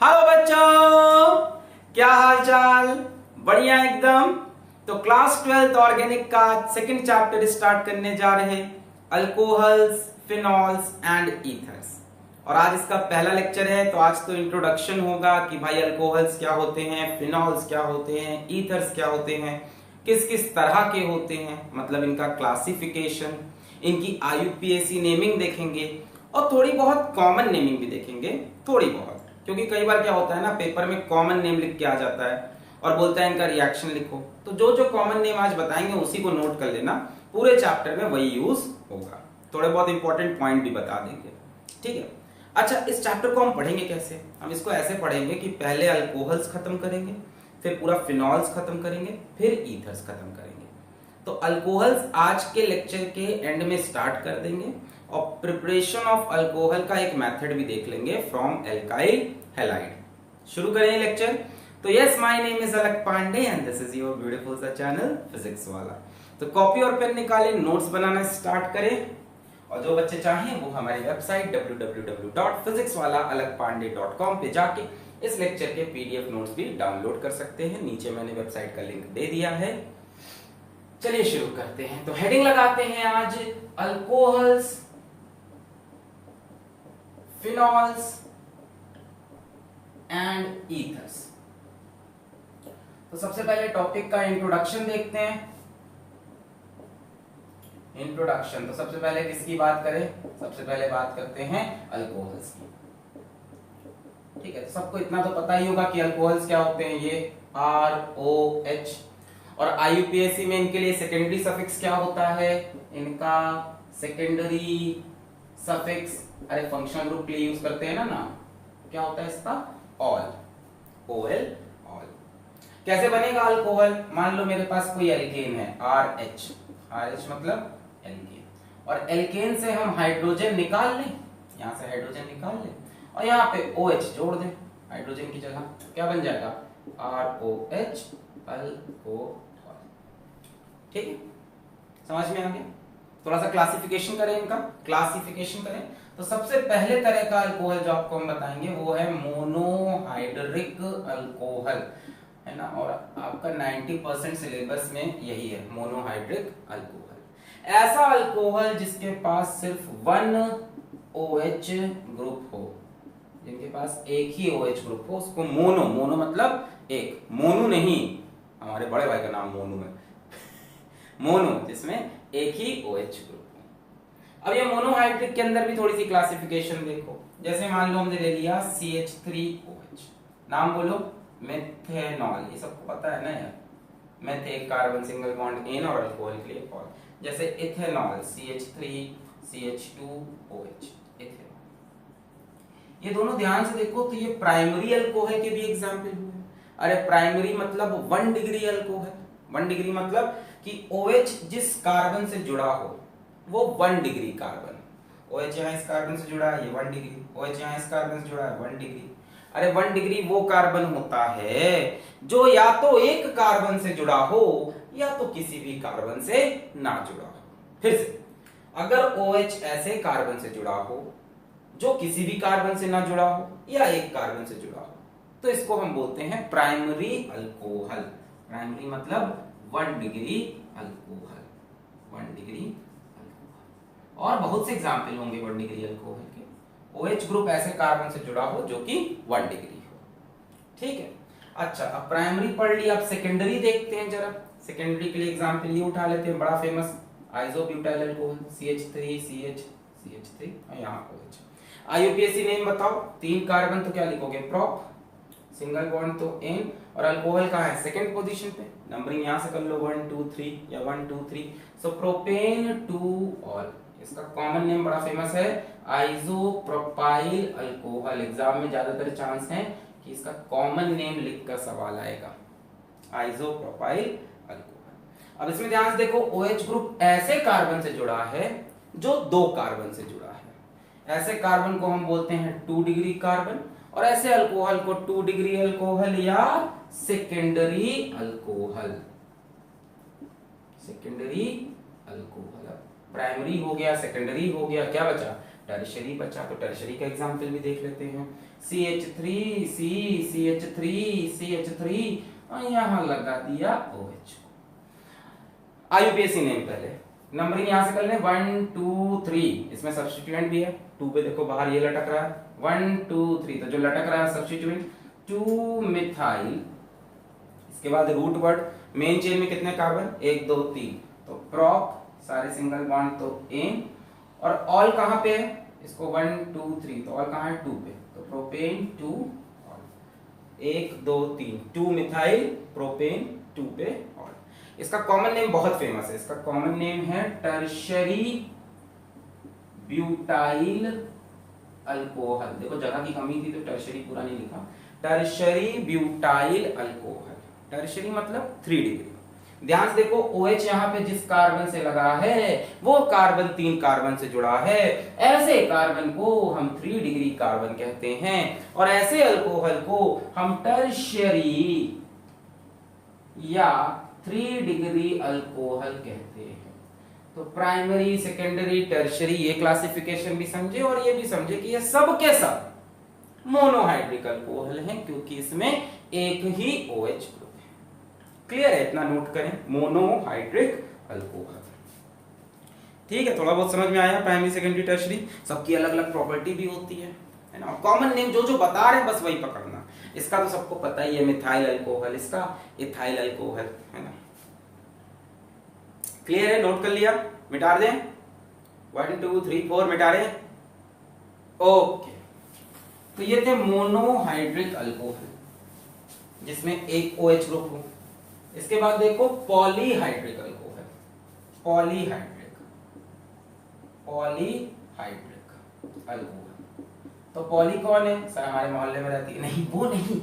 Hello बच्चों, क्या हाल चाल। बढ़िया एकदम। तो क्लास 12 ऑर्गेनिक का सेकंड चैप्टर स्टार्ट करने जा रहे हैं, अल्कोहल्स, फिनॉल्स एंड ईथर्स। और आज इसका पहला लेक्चर है। तो आज तो इंट्रोडक्शन होगा कि भाई अल्कोहल्स क्या होते हैं, फिनॉल्स क्या होते हैं, ईथर्स क्या होते हैं, किस किस तरह के होते हैं, मतलब इनका क्लासिफिकेशन, इनकी IUPAC नेमिंग देखेंगे और थोड़ी बहुत कॉमन नेमिंग भी देखेंगे, थोड़ी बहुत। क्योंकि कई बार क्या होता है ना, पेपर में कॉमन नेम लिख के आ जाता है और बोलता है इनका रिएक्शन लिखो। तो जो जो कॉमन नेम आज बताएंगे उसी को नोट कर लेना, पूरे चैप्टर में वही यूज होगा। थोड़े बहुत इंपॉर्टेंट पॉइंट भी बता देंगे, ठीक है। अच्छा, इस चैप्टर को हम पढ़ेंगे कैसे? हम इसको ऐसे पढ़ेंगे कि पहले अल्कोहल्स खत्म करेंगे, फिर पूरा फिनॉल्स खत्म करेंगे, फिर ईथर्स खत्म करेंगे। तो अल्कोहल्स आज के लेक्चर के एंड में स्टार्ट कर देंगे और प्रिपरेशन ऑफ अल्कोहल का एक मेथड भी देख लेंगे फ्रॉम एल्काइल हैलाइड। शुरू करें लेक्चर। तो yes, my name is Alakh Pandey and this is your beautiful सा चैनल फिजिक्स वाला। तो कॉपी और पेन निकालें, नोट्स बनाना स्टार्ट करें और जो बच्चे चाहें वो हमारी वेबसाइट www.physicswalaalakpande.com पे जाके इस लेक्चर के PDF नोट्स भी डाउनलोड कर सकते हैं। नीचे मैंने वेबसाइट का लिंक दे दिया है। चलिए शुरू करते हैं। तो हेडिंग लगाते हैं आज, अल्कोहल्स, फिनॉल्स एंड ईथर्स। तो सबसे पहले टॉपिक का इंट्रोडक्शन देखते हैं। इंट्रोडक्शन, तो सबसे पहले किसकी बात करें? सबसे पहले बात करते हैं अल्कोहल्स की, ठीक है। तो सबको इतना तो पता ही होगा कि अल्कोहल्स क्या होते हैं, ये ROH। और IUPAC में इनके लिए सेकेंडरी सफिक्स क्या होता है? इनका सेकेंडरी सफिक्स, अरे फंक्शनल ग्रुप के लिए यूज करते हैं ना नाम, क्या होता है इसका? All, OL, all. कैसे बनेगा अल्कोहल? मान लो मेरे पास कोई एल्केन है, RH मतलब एल्केन, और एल्केन से हम हाइड्रोजन निकाल लें, यहां से हाइड्रोजन निकाल लें और यहाँ पे OH जोड़ दें हाइड्रोजन की जगह, क्या बन जाएगा? ROH अल्कोहल, ठीक है। समझ में आ गया? थोड़ा सा क्लासिफिकेशन करें, इनका क्लासिफिकेशन करें। तो सबसे पहले तरह का अल्कोहल जो आपको हम बताएंगे वो है मोनोहाइड्रिक अल्कोहल, है ना। और आपका 90% सिलेबस में यही है, मोनोहाइड्रिक अल्कोहल। ऐसा अल्कोहल जिसके पास सिर्फ 1 OH ग्रुप हो, जिनके पास एक ही OH ग्रुप हो, उसको मोनो, मोनो मतलब एक, मोनू नहीं, हमारे बड़े भाई का नाम मोनू है मोनो, जिसमें एक ही OH ग्रुप हो। अब ये मोनोहाइड्रिक के अंदर भी थोड़ी सी क्लासिफिकेशन देखो। जैसे मान लो हमने ले लिया CH3OH, नाम बोलो, मेथेनॉल, ये सबको पता है ना यार, मेथ एक कार्बन सिंगल बॉन्ड एन और अल्कोहल के लिए ऑल। जैसे इथेनॉल CH3CH2OH, इथेनॉल। ये दोनों ध्यान से देखो तो ये प्राइमरी अल्कोहल के भी एग्जांपल हुए। अरे प्राइमरी मतलब 1 डिग्री अल्कोहल, 1 डिग्री मतलब कि OH जिस कार्बन से जुड़ा हो वो 1 डिग्री कार्बन, OH यहाँ इस कार्बन से जुड़ा है, ये 1 डिग्री, OH यहाँ इस कार्बन से जुड़ा है, 1 डिग्री। अरे 1 डिग्री वो कार्बन होता है जो या तो एक कार्बन से जुड़ा हो या तो किसी भी कार्बन से ना जुड़ा हो। फिर से, अगर OH ऐसे कार्बन से जुड़ा हो जो किसी भी कार्बन से ना जुड़ा हो या एक कार्बन से जुड़ा हो, तो इसको हम बोलते हैं प्राइमरी अल्कोहल। प्राइमरी मतलब 1 डिग्री अल्कोहल, 1 डिग्री अल्कोहल। और बहुत से एग्जाम्पल होंगे 1 डिग्री अल्कोहल के। OH ग्रुप ऐसे कार्बन से जुड़ा हो जो कि 1 डिग्री हो, ठीक है। अच्छा, अब प्राइमरी पढ़ लिया, अब सेकेंडरी देखते हैं जरा। सेकेंडरी के लिए एग्जाम्पल ये उठा लेते हैं, बड़ा फेमस आइसोब्यूटाइल अल्कोहल, CH3 और यहाँ OH। IUPAC नेम बताओ, 3 कार्बन तो क्या लिखोगे? प्रोप, सिंगल बॉन्ड तो एन, और अल्कोहल कहाँ है? सेकंड पोजीशन पे। नंबरिंग यहां से कर लो 1 2 3 या 1 2 3। सो प्रोपेन टू ऑल, इसका कॉमन नेम बड़ा फेमस है आइसोप्रोपाइल अल्कोहल। एग्जाम में ज्यादातर चांस है कि इसका कॉमन नेम लिखकर सवाल आएगा, आइसोप्रोपाइल अल्कोहल। अब इसमें ध्यान से देखो, OH ग्रुप ऐसे कार्बन से जुड़ा है जो 2 कार्बन से जुड़ा है। ऐसे कार्बन को हम बोलते हैं 2 डिग्री कार्बन, और ऐसे अल्कोहल को 2 डिग्री अल्कोहल या secondary alcohol, secondary alcohol. Primary हो गया, सेकेंडरी हो गया, क्या बचा? टर्शरी बचा। तो टर्शरी का एग्जांपल भी देख लेते हैं। CH3 C CH3 CH3 और यहाँ लगा दिया OH। IUPAC नेम पहले नंबरिंग यहाँ से कर लें 1 2 3, इसमें सब्स्टिट्यूएंट भी है 2 पे, देखो बाहर ये लटक रहा है 1 2 3, तो जो लटक रहा है सब्स्टिट्यूएंट 2 मिथाइल, इसके बाद रूट वर्ड, मेन चेन में कितने कार्बन 1 2 3, तो प्रोप सारे सिंगल बॉन्ड तो एन, और ऑल कहाँ पे है, इसको 1 2 3, तो ऑल कहाँ है 2 पे, तो प्रोपेन 2 ऑल, 1 2 3 2 मिथाइल प्रोपेन 2 पे ऑल। इसका कॉमन नेम बहुत फेमस है, इसका कॉमन नेम है टर्शरी ब्यूटाइल अल्कोहल। देखो जगह की कमी थी तो टर्शरी पूरा नहीं लिखा, टर्शरी ब्यूटाइल अल्कोहल। टर्शरी मतलब 3 डिग्री। ध्यान से देखो OH यहाँ पे जिस कार्बन से लगा है वो कार्बन 3 कार्बन से जुड़ा है, ऐसे कार्बन को हम 3 डिग्री कार्बन कहते हैं, और ऐसे अल्कोहल को हम टर्शरी या 3 डिग्री अल्कोहल कहते हैं। तो प्राइमरी सेकेंडरी टर्शरी ये क्लासिफिकेशन भी समझे, और ये भी समझे कि ये सब के सब मोनोहाइड्रिक अल्कोहल हैं, क्योंकि इसमें एक ही OH ग्रुप है। क्लियर है, इतना नोट करें, मोनोहाइड्रिक अल्कोहल। ठीक है, थोड़ा बहुत समझ में आया। प्राइमरी सेकेंडरी टर्शरी सबकी अलग अलग प्रॉपर्टी भी होती है ना। कॉमन नेम जो जो बता रहे हैं बस वही पकड़ना। इसका तो सबको पता ही है मिथाइल अल्कोहल, इसका इथाइल अल्कोहल, है ना। क्लियर है, नोट कर लिया, मिटा दें 1 2 3 4 मिटा दें। ओके, तो ये थे मोनोहाइड्रिक अल्कोहल जिसमें एक OH ग्रुप हो। इसके बाद देखो पॉलीहाइड्रिक अल्कोहल, पॉलीहाइड्रिक अल्कोहल। तो पॉली कौन है सर, हमारे मोहल्ले में रहती है, नहीं वो नहीं,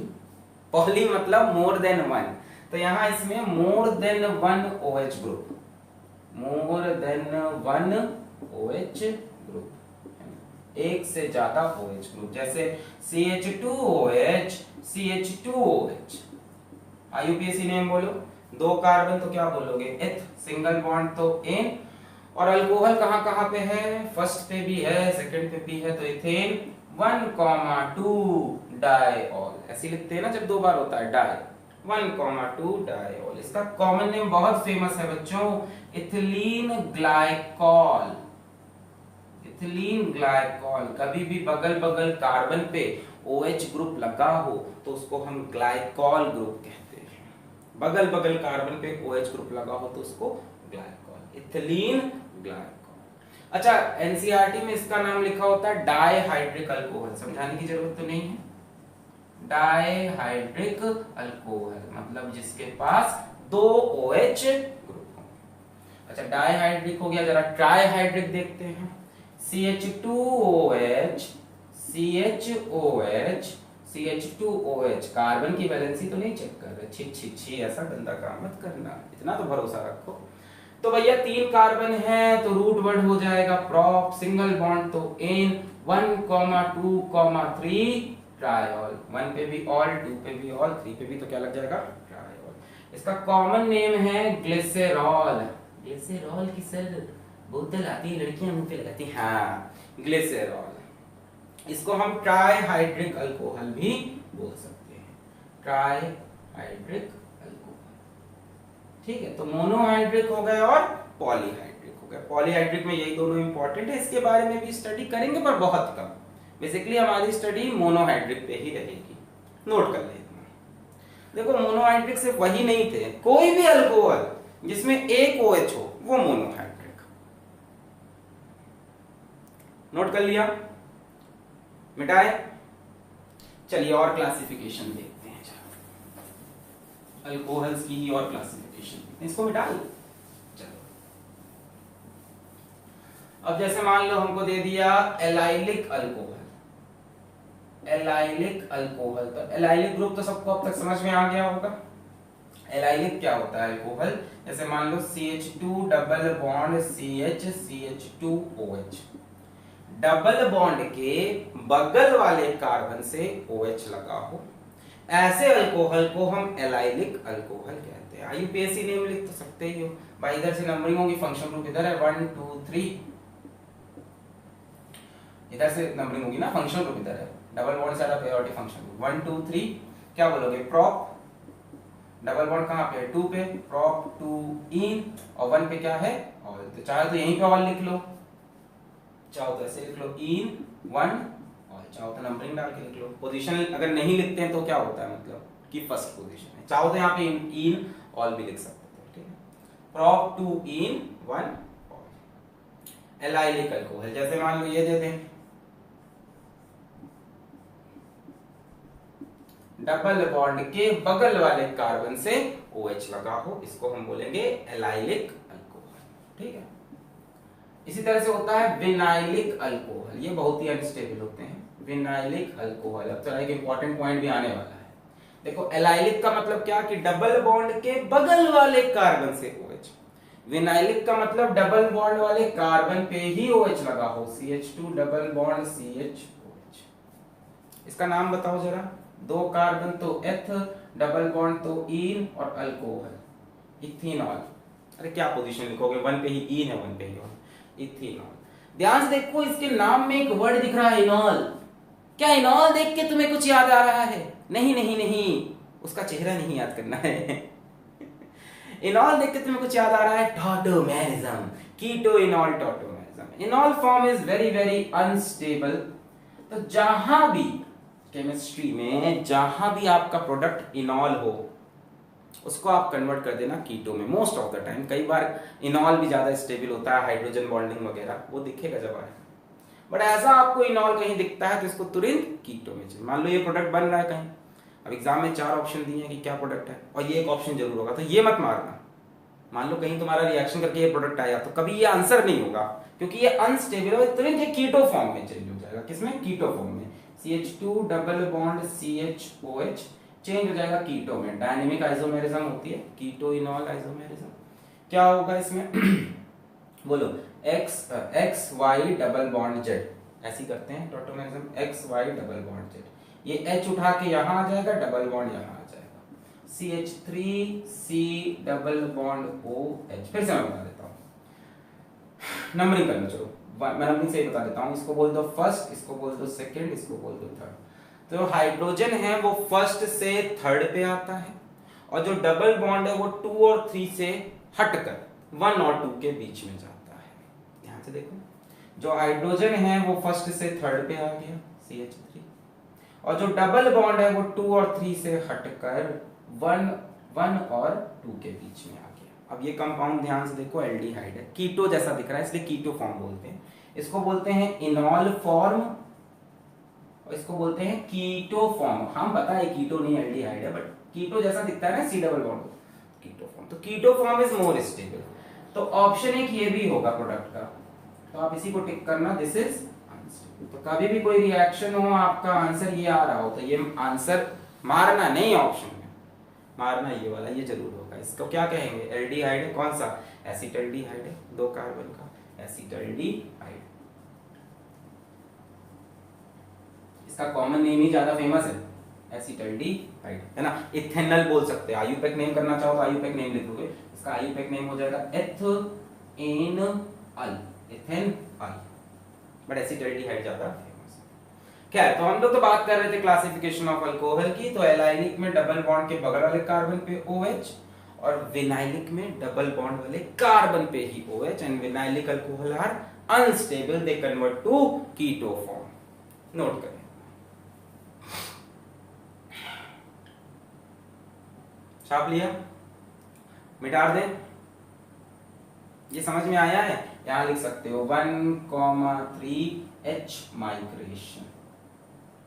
पॉली मतलब मोर देन 1, तो यहां इसमें more than 1 OH group, more than 1 OH group, एक से ज्यादा OH ग्रुप, जैसे CH2OH CH2OH। IUPAC नेम बोलो, 2 कार्बन तो क्या बोलोगे एथ, सिंगल बॉन्ड तो एन, और अल्कोहल कहां कहां पे है, फर्स्ट पे भी है सेकंड पे भी है, तो इथेन 1,2 डाइऑल, ऐसे लिखते हैं ना जब 2 बार होता है डाई, 1,2 डाइऑल। इसका कॉमन नेम बहुत फेमस है बच्चों, इथिलीन ग्लाइकॉल, इथिलीन ग्लाइकॉल। कभी भी बगल बगल कार्बन पे OH ग्रुप लगा हो तो उसको हम ग्लाइकॉल ग्रुप कहते हैं, बगल बगल कार्बन पे OH ग्रुप लगा हो तो उसको ग्लाइकॉल, इथिलीन ग्लाइकॉल। अच्छा, NCERT में इसका नाम लिखा होता है डाइहाइड्रिक अल्कोहल, समझाने की जरूरत तो नहीं है। डाइहाइड्रिक अल्कोहल मतलब जिसके पास 2 OH ग्रुप हो। अच्छा, डाइहाइड्रिक हो गया, जरा ट्राइहाइड्रिक देखते हैं। CH2OH CHOH CH2OH, कार्बन की वैलेंसी तो नहीं चेक कर रहे, छी छी ऐसा गंदा काम मत करना, इतना तो भरोसा रखो। तो भैया 3 कार्बन है तो रूट वर्ड हो जाएगा प्रॉप, सिंगल बॉन्ड तो एन, 1, 2, 3 ट्राइऑल, 1 पे भी ऑल, 2 पे भी ऑल, 3 पे भी तो क्या लग जाएगा ट्राइऑल। इसका कॉमन नेम है ग्लिसरॉल। ग्लिसरॉल की सर बोतल आती है, लड़कियां मुंह पे लगाती हैं, हाँ ग्लिसरॉल। इसको हम ट्राइहाइड्रिक अल्कोहल भी बोल सकते हैं, ट्राइहाइड्रिक अल्कोहल। ठीक है, तो मोनोहाइड्रिक हो गए और पॉलीहाइड्रिक हो गए। पॉलीहाइड्रिक में यही दोनों इंपॉर्टेंट है, इसके बारे में भी स्टडी करेंगे पर बहुत कम। बेसिकली हमारी स्टडी मोनोहाइड्रिक पे ही रहेगी, नोट कर लेते हैं। देखो मोनोहाइड्रिक सिर्फ वही नहीं थे, कोई भी अल्कोहल जिसमें एक OH हो वो मोनोहाइड्रिक। नोट कर लिया, मिटाए। चलिए और क्लासिफिकेशन देखते हैं, अल्कोहल्स की ही और क्लासिफिकेशन, इसको मिटा लो। चलो, अब जैसे मान लो हमको दे दिया एलाइलिक अल्कोहल, एलाइलिक अल्कोहल, तो एलाइलिक ग्रुप तो सबको अब तक समझ में आ गया होगा। एलाइलिक क्या होता है अल्कोहल, जैसे मान लो CH2 double bond CH CH2OH, double bond के बगल वाले कार्बन से OH लगा हो, ऐसे अल्कोहल को हम एलाइलिक अल्कोहल कहते हैं। IUPAC नेम लिख तो सकते ही हो भाई, इधर से नंबरिंग होगी, फंक्शन ग्रुप इधर है 1 2 3, इधर से नंबरिंग होगी ना, फंक्शन ग्रुप इधर है डबल बॉन्ड से ज्यादा प्रायोरिटी फंक्शन 1 2 3 क्या बोलोगे प्रॉप डबल बॉन्ड कहाँ पे है 2 पे प्रॉप 2 इन और 1 पे क्या है ऑल तो चाहे तो यहीं पे ऑल लिख लो चाहो तो ऐसे लिख लो इन 1 और चाहो तो नंबरिंग डाल के लिख लो पोजीशन अगर नहीं लिखते हैं तो क्या होता है मतलब कि फर्स्ट पोजीशन है चाहो तो यहाँ पे इन ऑल भी लिख सकते थे ठीक है प्रॉप 2 इन 1 एलाइलिक अल्कोहल जैसे मान लो ये दे दें डबल बॉन्ड के बगल वाले कार्बन से OH लगा हो इसको हम बोलेंगे एलाइलिक अल्कोहल ठीक है इसी तरह से होता है विनाइलिक अल्कोहल ये बहुत ही अनस्टेबल होते हैं विनाइलिक अल्कोहल अब तो एक इंपॉर्टेंट पॉइंट भी आने वाला है देखो एलाइलिक का मतलब क्या कि डबल बॉन्ड के बगल वाले कार्बन से OH विनाइलिक का मतलब डबल बॉन्ड वाले कार्बन पे ही OH लगा हो CH2 double bond CH OH इसका नाम बताओ जरा दो कार्बन तो एथ डबल बॉन्ड तो इन और अल्कोहल इथेनॉल अरे क्या पोजीशन लिखोगे 1 पे ही इन है 1 पे ही ऑल इथेनॉल ध्यान से देखो इसके नाम में एक वर्ड दिख रहा है इनॉल क्या इनॉल देख के तुम्हें कुछ याद आ रहा है नहीं नहीं नहीं उसका चेहरा नहीं याद करना है इनॉल देख के तुम्हें कुछ याद आ रहा है tautomerism keto enol tautomerism enol form is very very unstable तो जहां भी केमिस्ट्री में जहां भी आपका प्रोडक्ट इनॉल हो उसको आप कन्वर्ट कर देना कीटो में मोस्ट ऑफ द टाइम कई बार इनॉल भी ज्यादा स्टेबल होता है हाइड्रोजन बॉन्डिंग वगैरह वो दिखेगा जब आएगा बट ऐसा आपको इनॉल कहीं दिखता है तो इसको तुरंत कीटो में चाहिए मान लो ये प्रोडक्ट बन रहा है कहीं अब एग्जाम में 4 ऑप्शन दिए हैं कि क्या प्रोडक्ट है और ये एक ऑप्शन जरूर होगा तो ये मत मारना मान लो कहीं तुम्हारा रिएक्शन करके ये प्रोडक्ट आया तो कभी ये आंसर नहीं होगा क्योंकि ये अनस्टेबल है तुरंत ये कीटो फॉर्म में चेंज हो जाएगा किसमें कीटो फॉर्म में CH2 double bond CHOH change हो जाएगा कीटो में डायनेमिक आइसोमेरिज्म होती है कीटो इनॉल आइसोमेरिज्म क्या होगा इसमें बोलो XY डबल बॉन्ड Z ऐसी करते हैं tautomerism XY double bond Z ये H उठा के यहां आ जाएगा डबल बॉन्ड यहां आ जाएगा CH3C डबल बॉन्ड OH फिर से मैं बता देता हूं नंबरिंग करना चलो मैं नंबरिंग से ही बता देता हूं इसको बोल दो फर्स्ट इसको बोल दो सेकंड इसको बोल दो थर्ड तो हाइड्रोजन है वो फर्स्ट से थर्ड पे आता है और जो डबल बॉन्ड है वो 2 और 3 से हटकर 1 और 2 के बीच में जाता है ध्यान से देखो जो हाइड्रोजन है वो फर्स्ट से थर्ड पे आ गया CH3 और जो डबल बॉन्ड है वो 2 और 3 से हटकर 1 और 2 के बीच में आ गया अब ये कंपाउंड ध्यान से देखो एल्डिहाइड है कीटो जैसा दिख रहा है इसलिए कीटो फॉर्म बोलते हैं इसको बोलते हैं इनॉल फॉर्म और इसको बोलते हैं कीटो फॉर्म हम पता है कीटो नहीं एल्डिहाइड है बट कीटो जैसा दिखता है ना C double bond keto form तो keto form is more stable तो ऑप्शन एक ये भी होगा प्रोडक्ट का तो आप इसी को टिक करना दिस इज अनस्टेबल तो कभी भी कोई रिएक्शन हो आपका आंसर ये आ रहा हो तो ये आंसर मारना नहीं ऑप्शन में मारना ये वाला ये जरूर होगा इसको क्या कहेंगे एल्डिहाइड है कौन सा एसिटल्डिहाइड है 2 कार्बन का एसिटल्डिहाइड इसका कॉमन नेम ही ज्यादा फेमस है एसिटल्डिहाइड है ना इथेनॉल बोल सकते हैं आईयूपैक नेम करना चाहो तो आईयूपैक नेम लिख दोगे इसका आईयूपैक नेम हो जाएगा एथेनॉल इथेनॉल बट एसिटल्डिहाइड ज्यादा फेमस है खैर तो हम लोग तो बात कर रहे थे क्लासिफिकेशन ऑफ अल्कोहल की तो एलाइलिक में डबल बॉन्ड के बगल वाले कार्बन पे OH और विनाइलिक में डबल बॉन्ड वाले कार्बन पे ही OH and vinylic alcohol are unstable they convert to keto form note करें छाप लिया मिटा दें ये समझ में आया है यहां लिख सकते हो 1,3 H माइग्रेशन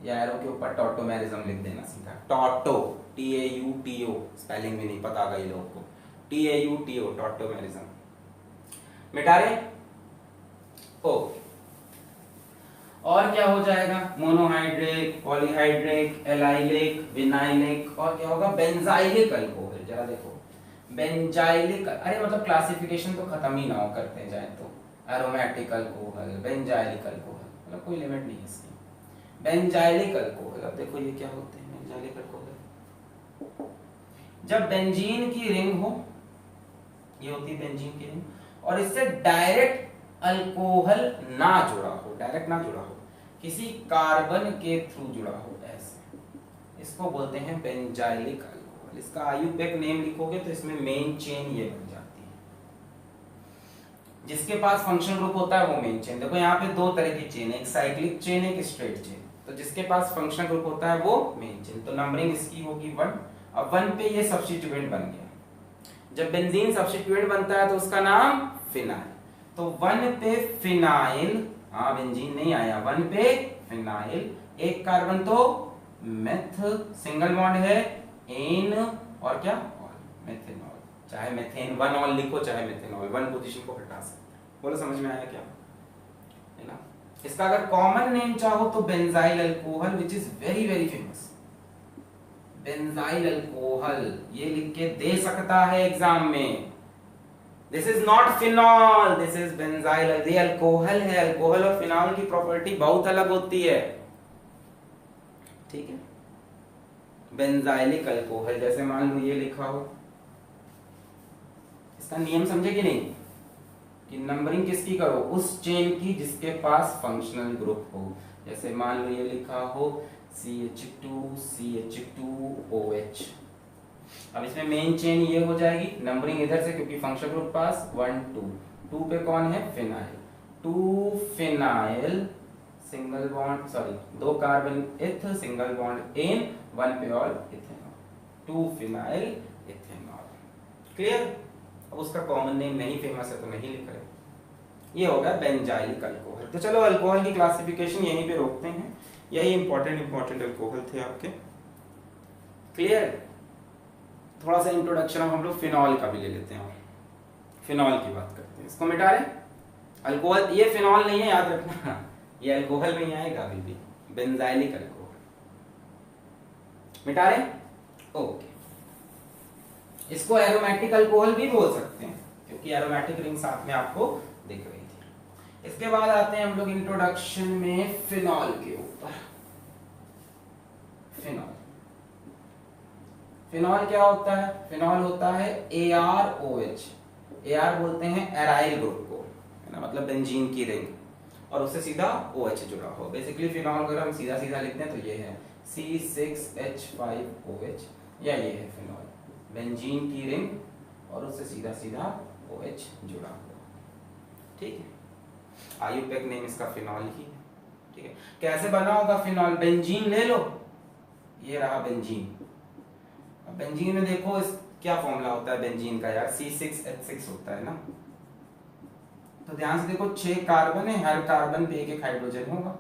या एरो के ऊपर टॉटोमेरिज्म लिख देना सीधा टॉटो TAUTO स्पेलिंग भी नहीं पता गई लोग को TAUTO टॉटोमेरिज्म मिटा रहे ओके और क्या हो जाएगा मोनोहाइड्रिक पॉलीहाइड्रिक एलाइलिक विनाइलिक और क्या होगा बेंजाइलिक अल्कोहल जरा देखो बेंजाइलिक अरे मतलब क्लासिफिकेशन तो खत्म ही ना हो करते जाए तो एरोमेटिक अल्कोहल बेंजाइलिक अल्कोहल मतलब कोई लिमिट नहीं है इसकी बेंजाइलिक अल्कोहल अब देखो ये क्या होते हैं बेंजाइलिक अल्कोहल जब बेंजीन की रिंग हो ये होती है बेंजीन की रिंग और इससे डायरेक्ट अल्कोहल ना जुड़ा हो डायरेक्ट ना जुड़ा हो किसी कार्बन के थ्रू जुड़ा हो ऐसे, इसको बोलते हैं बेंजाइलिक अल्कोहल। इसका आईयूपैक नेम लिखोगे तो इसमें मेन चेन ये बन जाती है। जिसके पास फंक्शनल ग्रुप होता है वो मेन चेन। देखो यहाँ पे दो तरह की चेन है, एक साइक्लिक चेन एक स्ट्रेट चेन। तो जिसके पास फंक्शनल ग्रुप होता है वो मेन चेन, तो नंबरिंग इसकी होगी 1। अब 1 पे ये सब्स्टिट्यूएंट बन गया। जब बेंजीन सब्स्टिट्यूएंट बनता है तो उसका नाम फिनाइल। तो 1 पे फिनाइल, हाँ बेंजीन नहीं आया, 1 पे फिनाइल, एक कार्बन तो मेथ, सिंगल बॉन्ड है एन और क्या ऑल, मेथेनॉल। चाहे मेथेन 1 ऑल लिखो चाहे मेथेनॉल, 1 पोजीशन को हटा सकते हैं। बोलो समझ में आया क्या है ना। इसका अगर कॉमन नेम चाहो तो benzyl alcohol, which is very very famous. Benzyl alcohol ये लिख के दे सकता है एग्जाम में। This is not phenol, this is benzyl. ये अल्कोहल है, अल्कोहल और फिनॉल की प्रॉपर्टी बहुत अलग होती है, ठीक है। बेंजाइलिक अल्कोहल, जैसे मान लो ये लिखा हो, इसका नियम समझे कि नहीं, कि नंबरिंग किसकी करो, उस चेन की जिसके पास फंक्शनल ग्रुप हो। जैसे मान लो ये लिखा हो CH2CH2OH। अब इसमें मेन चेन ये हो जाएगी, नंबरिंग इधर से क्योंकि फंक्शनल ग्रुप पास 1 2, 2 पे कौन है phenyl, 2 phenyl single bond, sorry 2 carbon इथ सिंगल बॉन्ड एन, 1 पे all ethanol, 2 phenyl ethanol. Clear. अब उसका कॉमन नेम नहीं फेमस है तो नहीं लिख रहे। ये होगा बेंजाइलिक अल्कोहल। तो चलो अल्कोहल की क्लासिफिकेशन यहीं पे रोकते हैं, यही इंपॉर्टेंट अल्कोहल थे आपके। क्लियर। थोड़ा सा इंट्रोडक्शन हम लोग फिनॉल का भी ले लेते हैं, फिनॉल की बात करते हैं। इसको मिटा रहे, अल्कोहल ये फिनॉल नहीं है याद रखना, ये अल्कोहल में ही आएगा अभी भी, बेंजाइलिक अल्कोहल। मिटा रहे, ओके। इसको एरोमेटिक अल्कोहल भी बोल सकते हैं क्योंकि एरोमेटिक रिंग साथ में आपको दिख रही थी। इसके बाद आते हैं हम लोग इंट्रोडक्शन में फिनॉल के ऊपर। फिनॉल, फिनॉल क्या होता है, फिनॉल होता है ArOH। AR बोलते हैं एराइल ग्रुप को, है ना, मतलब बेंजीन की रिंग, और उससे सीधा OH जुड़ा हो। बेसिकली फिनॉल अगर हम सीधा सीधा लिखते हैं तो ये है C6H5OH, या ये है फिनॉल, बेंजीन की रिंग और उससे सीधा सीधा OH जुड़ा हुआ, ठीक है। आईयूपैक नेम इसका फिनॉल ही है, ठीक है। कैसे बना होगा फिनॉल, बेंजीन ले लो, ये रहा बेंजीन। अब बेंजीन में देखो इस क्या फॉर्मूला होता है बेंजीन का यार, C6H6 होता है ना। तो ध्यान से देखो 6 कार्बन है, हर कार्बन पे एक एक हाइड्रोजन होगा,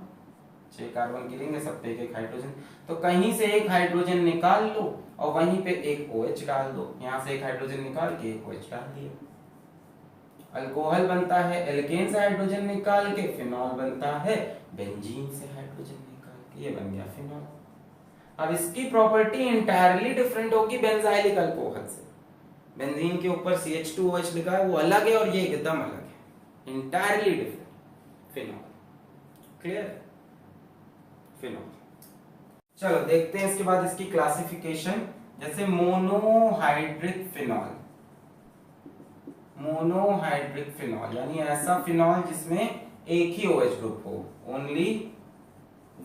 6 कार्बन की रिंग है, सब पे एक एक हाइड्रोजन। तो कहीं से एक हाइड्रोजन निकाल लो और वहीं पे एक OH डाल दो, यहाँ से एक हाइड्रोजन निकाल के एक OH डाल दिया। अल्कोहल बनता है एल्केन से हाइड्रोजन निकाल के, फिनॉल बनता है बेंजीन से हाइड्रोजन निकाल के, ये बन गया फिनॉल। अब इसकी प्रॉपर्टी इंटायरली डिफरेंट होगी बेंजाइलिक अल्कोहल से। बेंजीन के ऊपर CH2OH लिखा है वो अलग है और ये एकदम अलग है, entirely different phenol. Clear, phenol. चलो देखते हैं इसके बाद इसकी क्लासिफिकेशन। जैसे मोनोहाइड्रिक फिनॉल, मोनोहाइड्रिक फिनॉल यानी ऐसा फिनॉल जिसमें एक ही OH ग्रुप हो, ओनली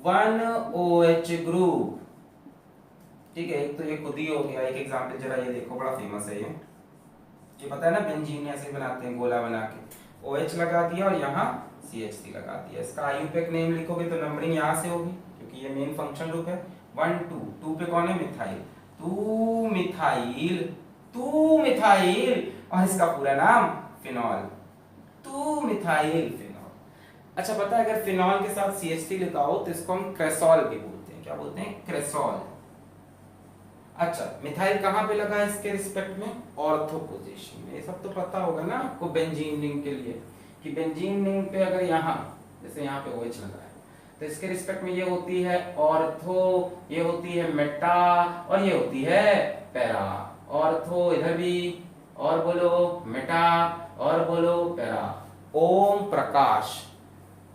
1 OH ग्रुप, ठीक है। एक तो ये खुद ही हो गया, एक एग्जांपल जरा ये देखो, बड़ा फेमस है ये पता है ना, बेंजीन ऐसे बनाते हैं गोला बना के, OH लगा दिया और यहाँ CH3 लगा दिया। इसका आईयूपैक नेम लिखोगे तो नंबरिंग यहाँ से होगी क्योंकि ये मेन फंक्शन ग्रुप है। 1 2, 2 पे कौन है मिथाइल, 2 मिथाइल, 2 मिथाइल, और इसका पूरा नाम फिनॉल, 2 मिथाइल फिनॉल। अच्छा पता है अगर फिनॉल के साथ CH3 लिखा हो तो इसको हम क्रेसॉल भी बोलते हैं। क्या बोलते हैं, क्रेसॉल। अच्छा मिथाइल कहाँ पे लगा है इसके रिस्पेक्ट में, ऑर्थो पोजीशन में। ये सब तो पता होगा ना आपको बेंजीन रिंग के लिए, कि बेंजीन रिंग पे अगर यहाँ जैसे यहाँ पे OH लगा है तो इसके रिस्पेक्ट में ये होती है ऑर्थो, ये होती है मेटा और ये होती है पैरा। ऑर्थो इधर भी, और बोलो मेटा, और बोलो पैरा। ओम प्रकाश,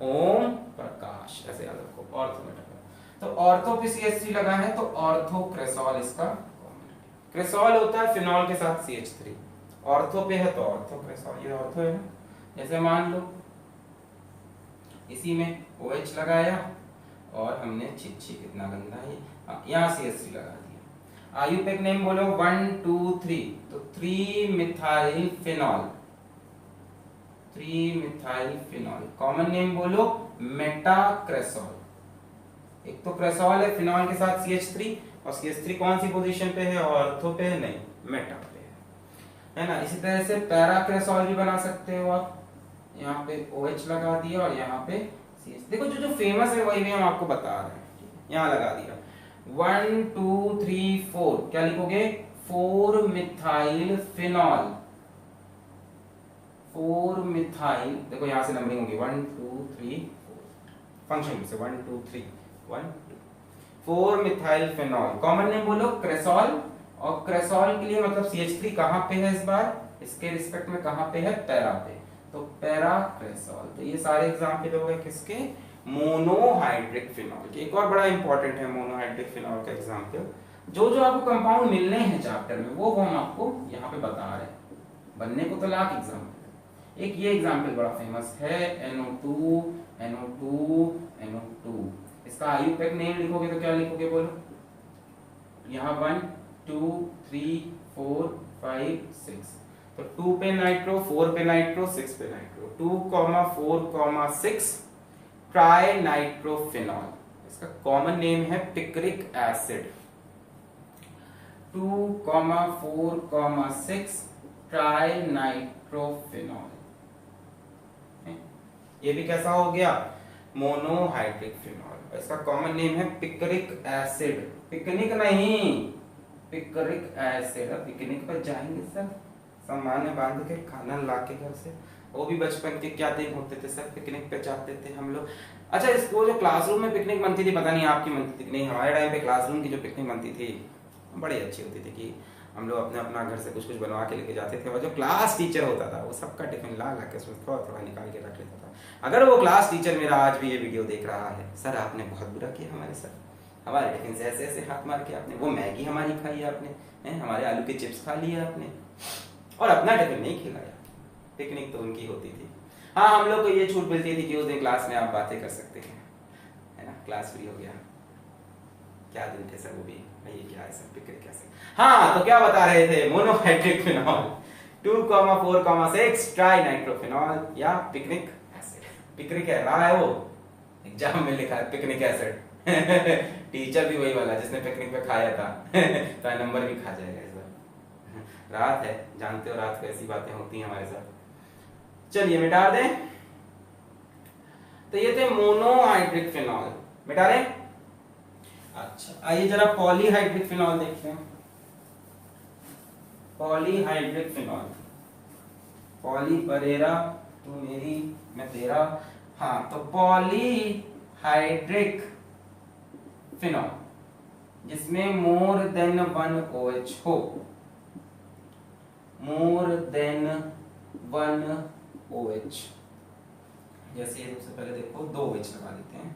ओम प्रकाश, ऐसे याद रखो, ऑर्थो मेटा। तो ऑर्थो पे CH3 लगा है तो ऑर्थो क्रेसॉल इसका कॉमन। क्रेसॉल होता है फिनॉल के साथ CH3, ऑर्थो पे है तो ऑर्थो क्रेसॉल, ये ऑर्थो है ना। जैसे मान लो इसी में OH लगाया और हमने छी कितना गंदा है, यहाँ CH3 लगा दिया। आयुपेक नेम बोलो 1 2 3, तो 3 methyl phenol, 3 methyl phenol. Common name बोलो मेटाक्रेसॉल। एक तो क्रेसॉल है फिनॉल के साथ CH3, और CH3 कौन सी पोजीशन पे है, ऑर्थो पे है, नहीं मेटा पे है ना। इसी तरह से पैराक्रेसॉल भी बना सकते हो आप, यहाँ पे OH लगा दिया और यहाँ पे CH। देखो जो जो फेमस है वही भी हम आपको बता रहे हैं, यहाँ लगा दिया 1 2 3 4, क्या लिखोगे 4 मिथाइल फिनॉल, 4 मिथाइल, देखो यहाँ से नंबरिंग होगी 1 2 3 4, फंक्शन से 1 2 3 1 2, 4 मिथाइल फिनॉल। कॉमन नेम बोलो क्रेसॉल, और क्रेसॉल के लिए मतलब CH3 कहाँ पे है इस बार, इसके रिस्पेक्ट में कहाँ पे है, पैरा पे, तो पैराक्रेसॉल। तो ये सारे एग्जाम्पल हो गए किसके, मोनोहाइड्रिक फिनॉल के। एक और बड़ा इंपॉर्टेंट है मोनोहाइड्रिक फिनॉल का एग्जाम्पल, जो जो आपको कंपाउंड मिलने हैं चैप्टर में वो हम आपको यहाँ पे बता रहे हैं, बनने को तो लाख एग्जाम्पल। एक ये एग्जाम्पल बड़ा फेमस है NO2 NO2 NO2। इसका आयुपेक नेम लिखोगे तो क्या लिखोगे बोलो, यहाँ 1 2 3 4 5 6, तो 2 पे नाइट्रो, 4 पे नाइट्रो, 6 पे नाइट्रो, 2, 4, 6 ट्राई नाइट्रोफिनॉल। इसका कॉमन नेम है पिक्रिक एसिड। 2, 4, 6 try nitrophenol. ये भी कैसा हो गया, मोनोहाइड्रिक फिनॉल। इसका कॉमन नेम है पिक्रिक एसिड, पिकनिक नहीं पिक्रिक एसिड। पिकनिक पर जाएंगे सर, सामान बांध के खाना ला के घर से, वो भी बचपन के क्या दिन होते थे सर, पिकनिक पे जाते थे हम लोग। अच्छा इसको जो क्लासरूम में पिकनिक बनती थी, पता नहीं आपकी बनती थी नहीं, हमारे टाइम पे क्लासरूम की जो पिकनिक बनती थी बड़ी अच्छी होती थी कि हम लोग अपने अपना घर से कुछ कुछ बनवा के लेके जाते थे, और जो क्लास टीचर होता था वो सबका टिफिन ला ला के उसमें थोड़ा थोड़ा निकाल के रख लेता था। अगर वो क्लास टीचर मेरा आज भी ये वीडियो देख रहा है, सर आपने बहुत बुरा किया हमारे सर, हमारे टिफिन से ऐसे ऐसे हाथ मार के आपने वो मैगी हमारी खाई आपने, हमारे आलू के चिप्स खा लिए आपने, और अपना टिफिन नहीं खिलाया। पिकनिक तो उनकी होती थी। हाँ हम लोग को ये छूट मिलती थी कि उस दिन क्लास में आप बातें कर सकते हैं, है ना, क्लास फ्री हो गया। क्या दिन थे सर वो भी, ये क्या है सर पिकनिक कैसे। हाँ तो क्या बता रहे थे, मोनोहाइड्रिक फिनॉल 2, 4, 6 ट्राई नाइट्रोफिनॉल या पिकनिक एसिड। पिकनिक है रहा है वो, एग्जाम में लिखा है पिकनिक एसिड। टीचर भी वही वाला जिसने पिकनिक पे खाया था, तो नंबर भी खा जाएगा इस बार। रात है, जानते हो रात को ऐसी बातें होती हैं हमारे साथ। चलिए मिटा दें। तो ये थे मोनोहाइड्रिक फिनॉल, मिटा रहे। अच्छा आइए जरा पॉलीहाइड्रिक फिनॉल देखते हैं। पॉलीहाइड्रिक फिनॉल, पॉली परेरा तू मेरी मैं तेरा, हाँ तो पॉलीहाइड्रिक फिनॉल जिसमें मोर देन 1 OH हो, मोर देन 1 OH। जैसे सबसे पहले देखो 2 OH लगा देते हैं,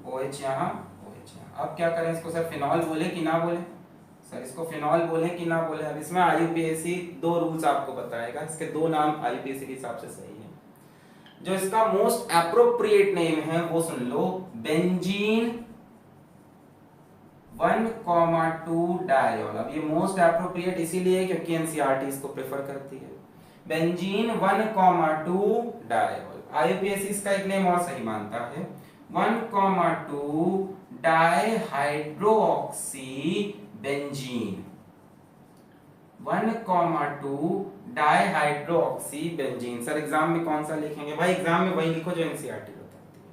OH यहाँ OH यहाँ। अब क्या करें इसको, सर फिनॉल बोले कि ना बोले, सर इसको फिनॉल बोले कि ना बोले। अब इसमें IUPAC 2 रूल्स आपको बताएगा, इसके 2 नाम IUPAC के हिसाब से सही है। जो इसका मोस्ट एप्रोप्रिएट नेम है वो सुन लो, बेंजीन 1,2 डायोल। अब ये मोस्ट एप्रोप्रिएट इसीलिए क्योंकि एनसीईआरटी इसको प्रेफर करती है। Benzene 1,2 diol. IUPAC इसका एक नेम और सही मानता है, 1,2 dihydroxy benzene, 1,2 dihydroxy benzene. Sir exam में कौन सा लिखेंगे भाई, एग्जाम में वही लिखो जो एनसीईआरटी बताती है,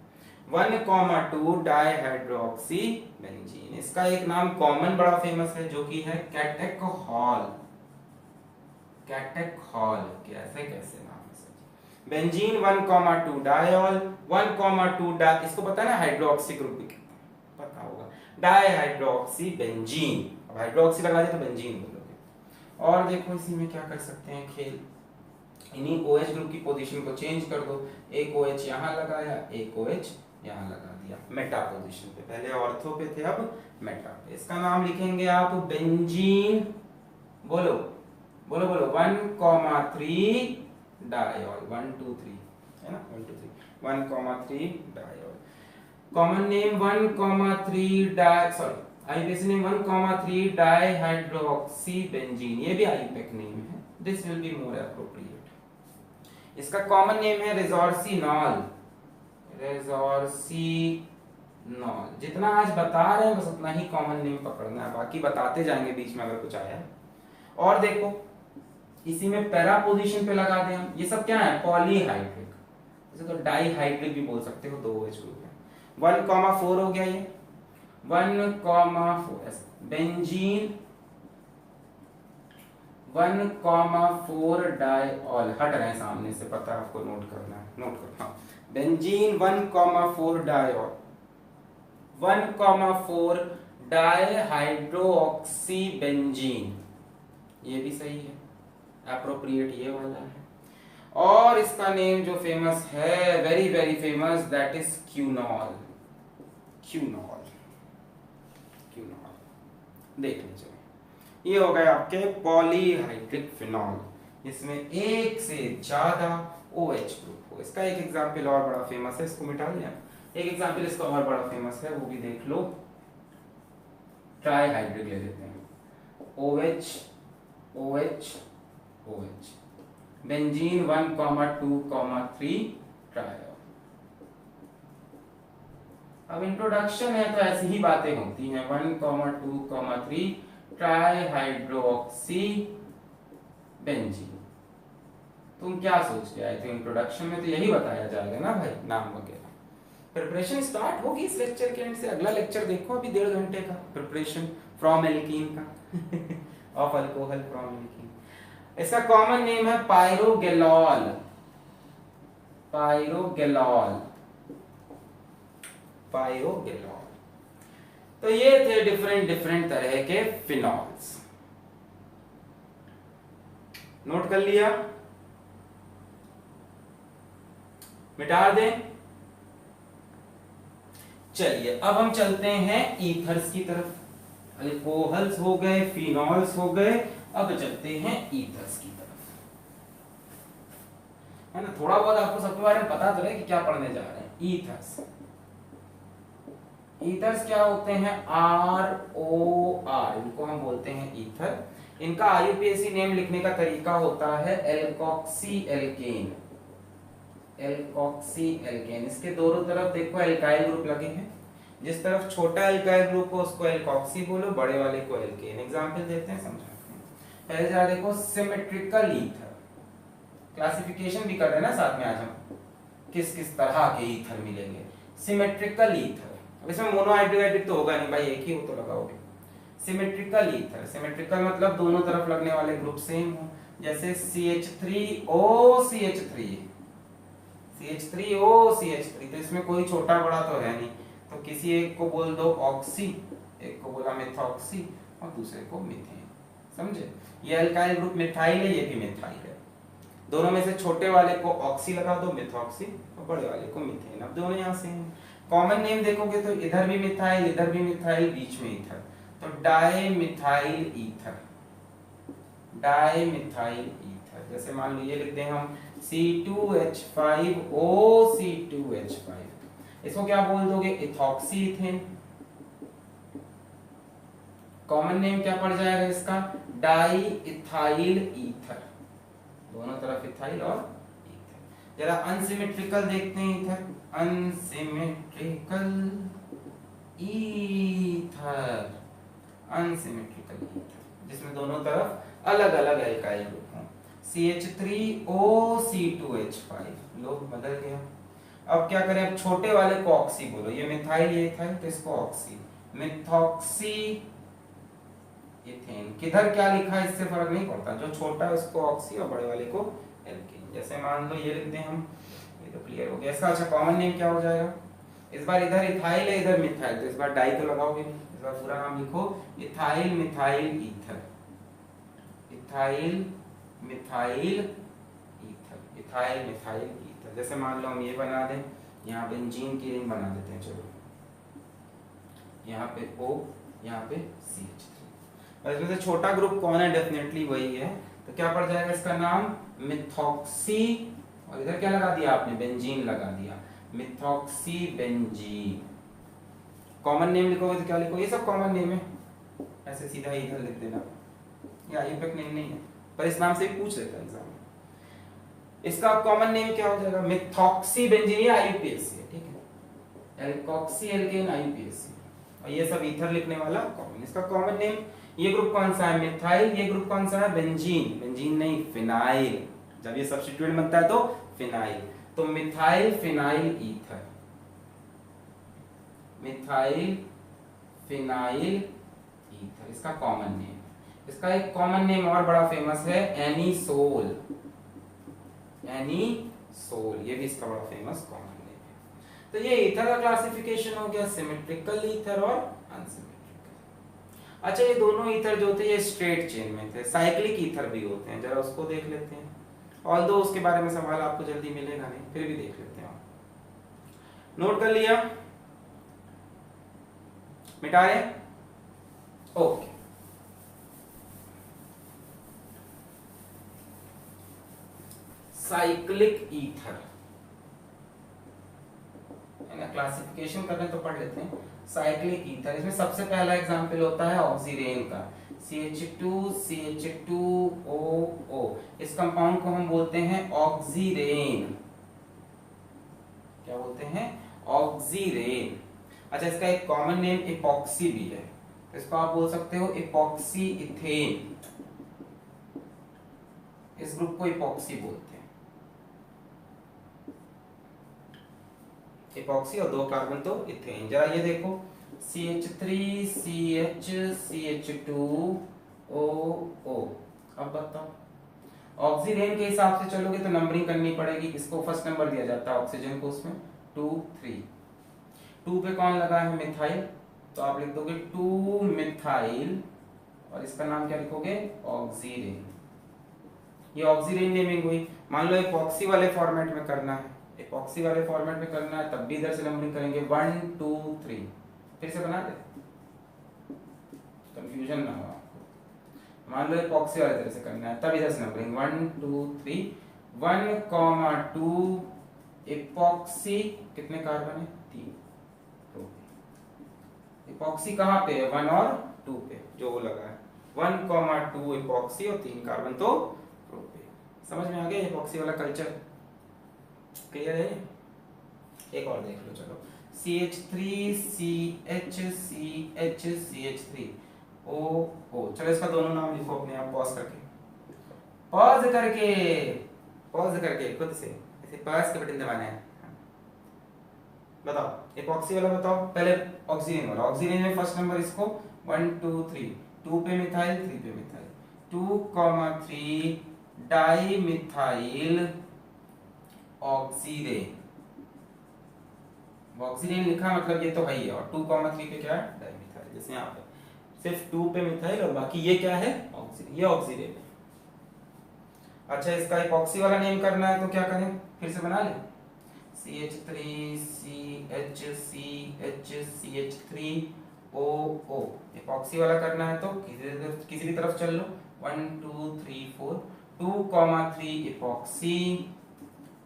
1,2 डाइहाइड्रोक्सी बेंजीन। इसका एक नाम कॉमन बड़ा फेमस है जो कि है कैटेकॉल। कैटेकॉल कैसे कैसे नाम है सर, बेंजीन 1,2 डायोल, 1,2 डा, इसको पता है ना हाइड्रोक्सी ग्रुप भी पता होगा, डाइहाइड्रोक्सी बेंजीन। अब हाइड्रोक्सी लगा दिया तो बेंजीन बोलोगे। और देखो इसी में क्या कर सकते हैं खेल, इन्हीं OH ग्रुप की पोजीशन को चेंज कर दो, एक OH यहाँ लगाया, एक OH यहाँ लगा दिया, मेटा पोजीशन पे। पहले ऑर्थो पे थे अब मेटा पे। इसका नाम लिखेंगे आप बेंजीन, बोलो बोलो बोलो 1,3 डायोल, 1 2 3 है ना, 1 2 3 1,3 diol. Common name 1,3 di sorry IUPAC name 1,3 dihydroxy benzene, ये भी IUPAC नेम है, this will be more appropriate. इसका कॉमन नेम है रेजोर्सिनॉल, रेजोर्सिनॉल। जितना आज बता रहे हैं बस उतना ही कॉमन नेम पकड़ना है, बाकी बताते जाएंगे बीच में अगर कुछ आया। और देखो इसी में पैरा पोजीशन पे लगा दें हम, ये सब क्या है, पॉलीहाइड्रिक, इसे तो डाइहाइड्रिक भी बोल सकते हो, 2 OH ग्रुप है। 1,4 हो गया ये, 1,4 बेंजीन 1,4 डाइऑल, हट रहे हैं सामने से, पता है आपको, नोट करना है, नोट करो। हाँ, बेंजीन 1,4 डाइऑल, 1,4 डाइहाइड्रोक्सी बेंजीन, ये भी सही है, एप्रोप्रिएट ये वाला है। और इसका नेम जो फेमस है, very very famous, that is quinol, quinol, quinol. देख लीजिए, ये हो गए आपके पॉलीहाइड्रिक फिनॉल, इसमें एक से ज्यादा OH ग्रुप हो। इसका एक एग्जांपल और बड़ा फेमस है, इसको मिटा लिया, एक एग्जांपल इसका और बड़ा फेमस है, वो भी देख लो, ट्राइहाइड्रिक ले लेते हैं, OH OH OH, बेंजीन 1,2,3 ट्राइऑल। अब इंट्रोडक्शन है तो ऐसी ही बातें होती हैं, 1,2,3 ट्राइहाइड्रोक्सी बेंजीन। तुम क्या सोच के आए थे, इंट्रोडक्शन में तो यही बताया जाएगा ना भाई, नाम वगैरह। प्रिपरेशन स्टार्ट होगी इस लेक्चर के एंड से, अगला लेक्चर देखो अभी 1.5 घंटे का प्रिपरेशन फ्रॉम एल्कीन का ऑफ अल्कोहल फ्रॉम एल्कीन। इसका कॉमन नेम है पायरोगेलॉल, पायरोगेलॉल, पायरोगेलॉल। तो ये थे डिफरेंट डिफरेंट तरह के फिनॉल्स, नोट कर लिया, मिटा दें। चलिए अब हम चलते हैं ईथर्स की तरफ। अल्कोहल्स हो गए, फिनॉल्स हो गए, अब चलते हैं ईथर्स की तरफ, है ना। थोड़ा बहुत आपको सबके बारे में पता तो है कि क्या पढ़ने जा रहे हैं। ईथर्स, ईथर्स क्या होते हैं, ROR, इनको हम बोलते हैं ईथर। इनका IUPAC नेम लिखने का तरीका होता है एल्कोक्सी एल्केन, एल्कोक्सी एल्केन। इसके दोनों तरफ देखो एल्काइल ग्रुप लगे हैं, जिस तरफ छोटा एल्काइल ग्रुप हो उसको एल्कोक्सी बोलो, बड़े वाले को एल्केन। एग्जांपल देते हैं, समझाते हैं। पहले जरा देखो सिमेट्रिकल ईथर, क्लासिफिकेशन भी कर रहे हैं ना साथ में आज हम, किस किस तरह के ईथर मिलेंगे। सिमेट्रिकल ईथर, अब इसमें मोनोहाइड्रोहाइड्रिक तो होगा नहीं भाई, एक ही हो तो लगाओगे। सिमेट्रिकल ईथर, सिमेट्रिकल मतलब दोनों तरफ लगने वाले ग्रुप सेम हो, जैसे CH3OCH3, CH3OCH3, तो इसमें कोई छोटा बड़ा तो है नहीं, तो किसी एक को बोल दो ऑक्सी, एक को बोला मिथॉक्सी और दूसरे को मिथेन, समझे। ये अल्काइल ग्रुप मिथाइल है, ये भी मिथाइल है। दोनों में से छोटे वाले को ऑक्सी लगा दो, मिथॉक्सी, और बड़े वाले को मिथेन। अब दोनों यहाँ से हैं। कॉमन नेम देखोगे तो इधर भी मिथाइल, इधर भी मिथाइल, बीच में ईथर, तो डाइमिथाइल ईथर, डाइमिथाइल ईथर। जैसे मान लो ये लिख दें हम C2H5OC2H5, इसको क्या बोल दोगे, इथॉक्सी इथेन। कॉमन नेम क्या पड़ जाएगा इसका, डाई इथाइल ईथर, दोनों तरफ इथाइल और ईथर। जरा अनसिमेट्रिकल देखते हैं ether, unsymmetrical ether, unsymmetrical ether, जिसमें दोनों तरफ अलग अलग एल्काइल ग्रुप हों। CH3OC2H5, लो बदल गया। अब क्या करें, अब छोटे वाले को ऑक्सी बोलो, ये मिथाइल ये इथाइल, तो इसको ऑक्सी, मिथॉक्सी इथेन। किधर क्या लिखा है इससे फर्क नहीं पड़ता, जो छोटा है उसको ऑक्सी और बड़े वाले को एल्केन। जैसे मान लो ये लिखते हैं हम, ये तो क्लियर हो गया इसका। अच्छा कॉमन नेम क्या हो जाएगा, इस बार इधर इथाइल है इधर मिथाइल, तो इस बार डाई तो लगाओगे, इस बार पूरा नाम लिखो, ethyl methyl ether, ethyl methyl ether, ethyl methyl ether. जैसे मान लो हम ये बना दें, यहाँ बेंजीन की रिंग बना देते हैं, चलो यहाँ पे O, यहाँ पे CH3। इसमें से छोटा ग्रुप कौन है, डेफिनेटली वही है, तो क्या पड़ जाएगा इसका नाम, मिथॉक्सी, और इधर क्या लगा दिया आपने, बेंजीन लगा दिया, मिथॉक्सी बेंजीन। कॉमन नेम लिखोगे तो क्या लिखोगे, ये सब कॉमन नेम है, ऐसे सीधा इधर लिख देना, ये आयुर्वेदिक नेम नहीं है, पर इस नाम से पूछ लेता है एग्जाम में। इसका कॉमन नेम क्या हो जाएगा, मिथॉक्सी बेंजीन, ये आईयूपीएसी है, ठीक है, एल्कोक्सी एल्केन आईयूपीएसी, और ये सब ईथर लिखने वाला कॉमन। इसका कॉमन नेम, ये ग्रुप कौन सा है, मिथाइल, ये ग्रुप कौन सा है, बेंजीन, बेंजीन नहीं फिनाइल, जब ये सब्स्टिट्यूट बनता है तो फिनाइल, तो methyl phenyl ether, methyl phenyl ether इसका कॉमन नेम। इसका एक कॉमन नेम और बड़ा फेमस है, एनीसोल, एनीसोल, ये भी इसका बड़ा फेमस कॉमन नेम है। तो ये ईथर का क्लासिफिकेशन हो गया, सिमेट्रिकल ईथर और अनसिमेट्रिकल। अच्छा, ये दोनों ईथर जो थे ये स्ट्रेट चेन में थे, साइक्लिक ईथर भी होते हैं, जरा उसको देख लेते हैं, ऑल्दो उसके बारे में सवाल आपको जल्दी मिलेगा नहीं, फिर भी देख लेते हैं। नोट कर लिया, मिटा रहे, ओके। साइक्लिक ईथर है ना, क्लासिफिकेशन करने तो पढ़ लेते हैं। साइक्लिक ईथर, इसमें सबसे पहला एग्जांपल होता है ऑक्सीरेन का, CH2CH2OO, इस कंपाउंड को हम बोलते हैं ऑक्सीरेन, क्या बोलते हैं, ऑक्सीरेन। अच्छा, इसका एक कॉमन नेम इपॉक्सी भी है, इसको आप बोल सकते हो इपॉक्सी इथेन, इस ग्रुप को इपॉक्सी बोलते हैं, इपॉक्सी, और 2 कार्बन तो इथेन। जरा ये देखो, CH3CH2OO, अब बताओ, ऑक्सीरेन के हिसाब से चलोगे तो नंबरिंग करनी पड़ेगी, किसको फर्स्ट नंबर दिया जाता है ऑक्सीजन को, उसमें 2 3, 2 पे कौन लगा है, मिथाइल, तो आप लिख दोगे 2 मिथाइल, और इसका नाम क्या लिखोगे, ऑक्सीरेन। ये ऑक्सीरेन नेमिंग हुई। मान लो इपॉक्सी वाले फॉर्मेट में करना है, इपॉक्सी वाले फॉर्मेट में करना है, तब भी इधर से नंबरिंग करेंगे 1 2 3, फिर से बना दे, कंफ्यूजन ना हो आपको। मान लो इपॉक्सी वाले तरह से करना है, तब इधर से नंबरिंग 1 2 3, 1,2 इपॉक्सी, कितने कार्बन है, 3, इपॉक्सी कहाँ पे है, 1 और 2 पे, जो वो लगा है 1,2 इपॉक्सी, और 3 कार्बन तो प्रोपेन। समझ में आ गया इपॉक्सी वाला कल्चर, क्लियर है। एक और देख लो, चलो, CH3CHCHCH3OO, चलो इसका दोनों नाम लिखो अपने आप, पॉज करके, पॉज करके, पॉज करके खुद से ऐसे पॉज के बटन दबाना है। बताओ इपॉक्सी वाला बताओ, पहले ऑक्सीजन वाला, ऑक्सीजन में फर्स्ट नंबर इसको 1 2 3, 2 पे मिथाइल, 3 पे methyl, 2,3 di methyl oxirane, oxirane लिखा मतलब ये तो है ही है, और 2,3 पे क्या है, डाई मिथाइल, जैसे यहाँ पे सिर्फ 2 पे मिथाइल और बाकी ये क्या है, ऑक्सीरेन, ये ऑक्सीरेन है। अच्छा, इसका इपॉक्सी वाला नेम करना है तो क्या करें, फिर से बना ले, CH3CHCHCH3OO, इपॉक्सी वाला करना है तो किसी भी तरफ चल लो, 1 2 3 4, 2,3 इपॉक्सी,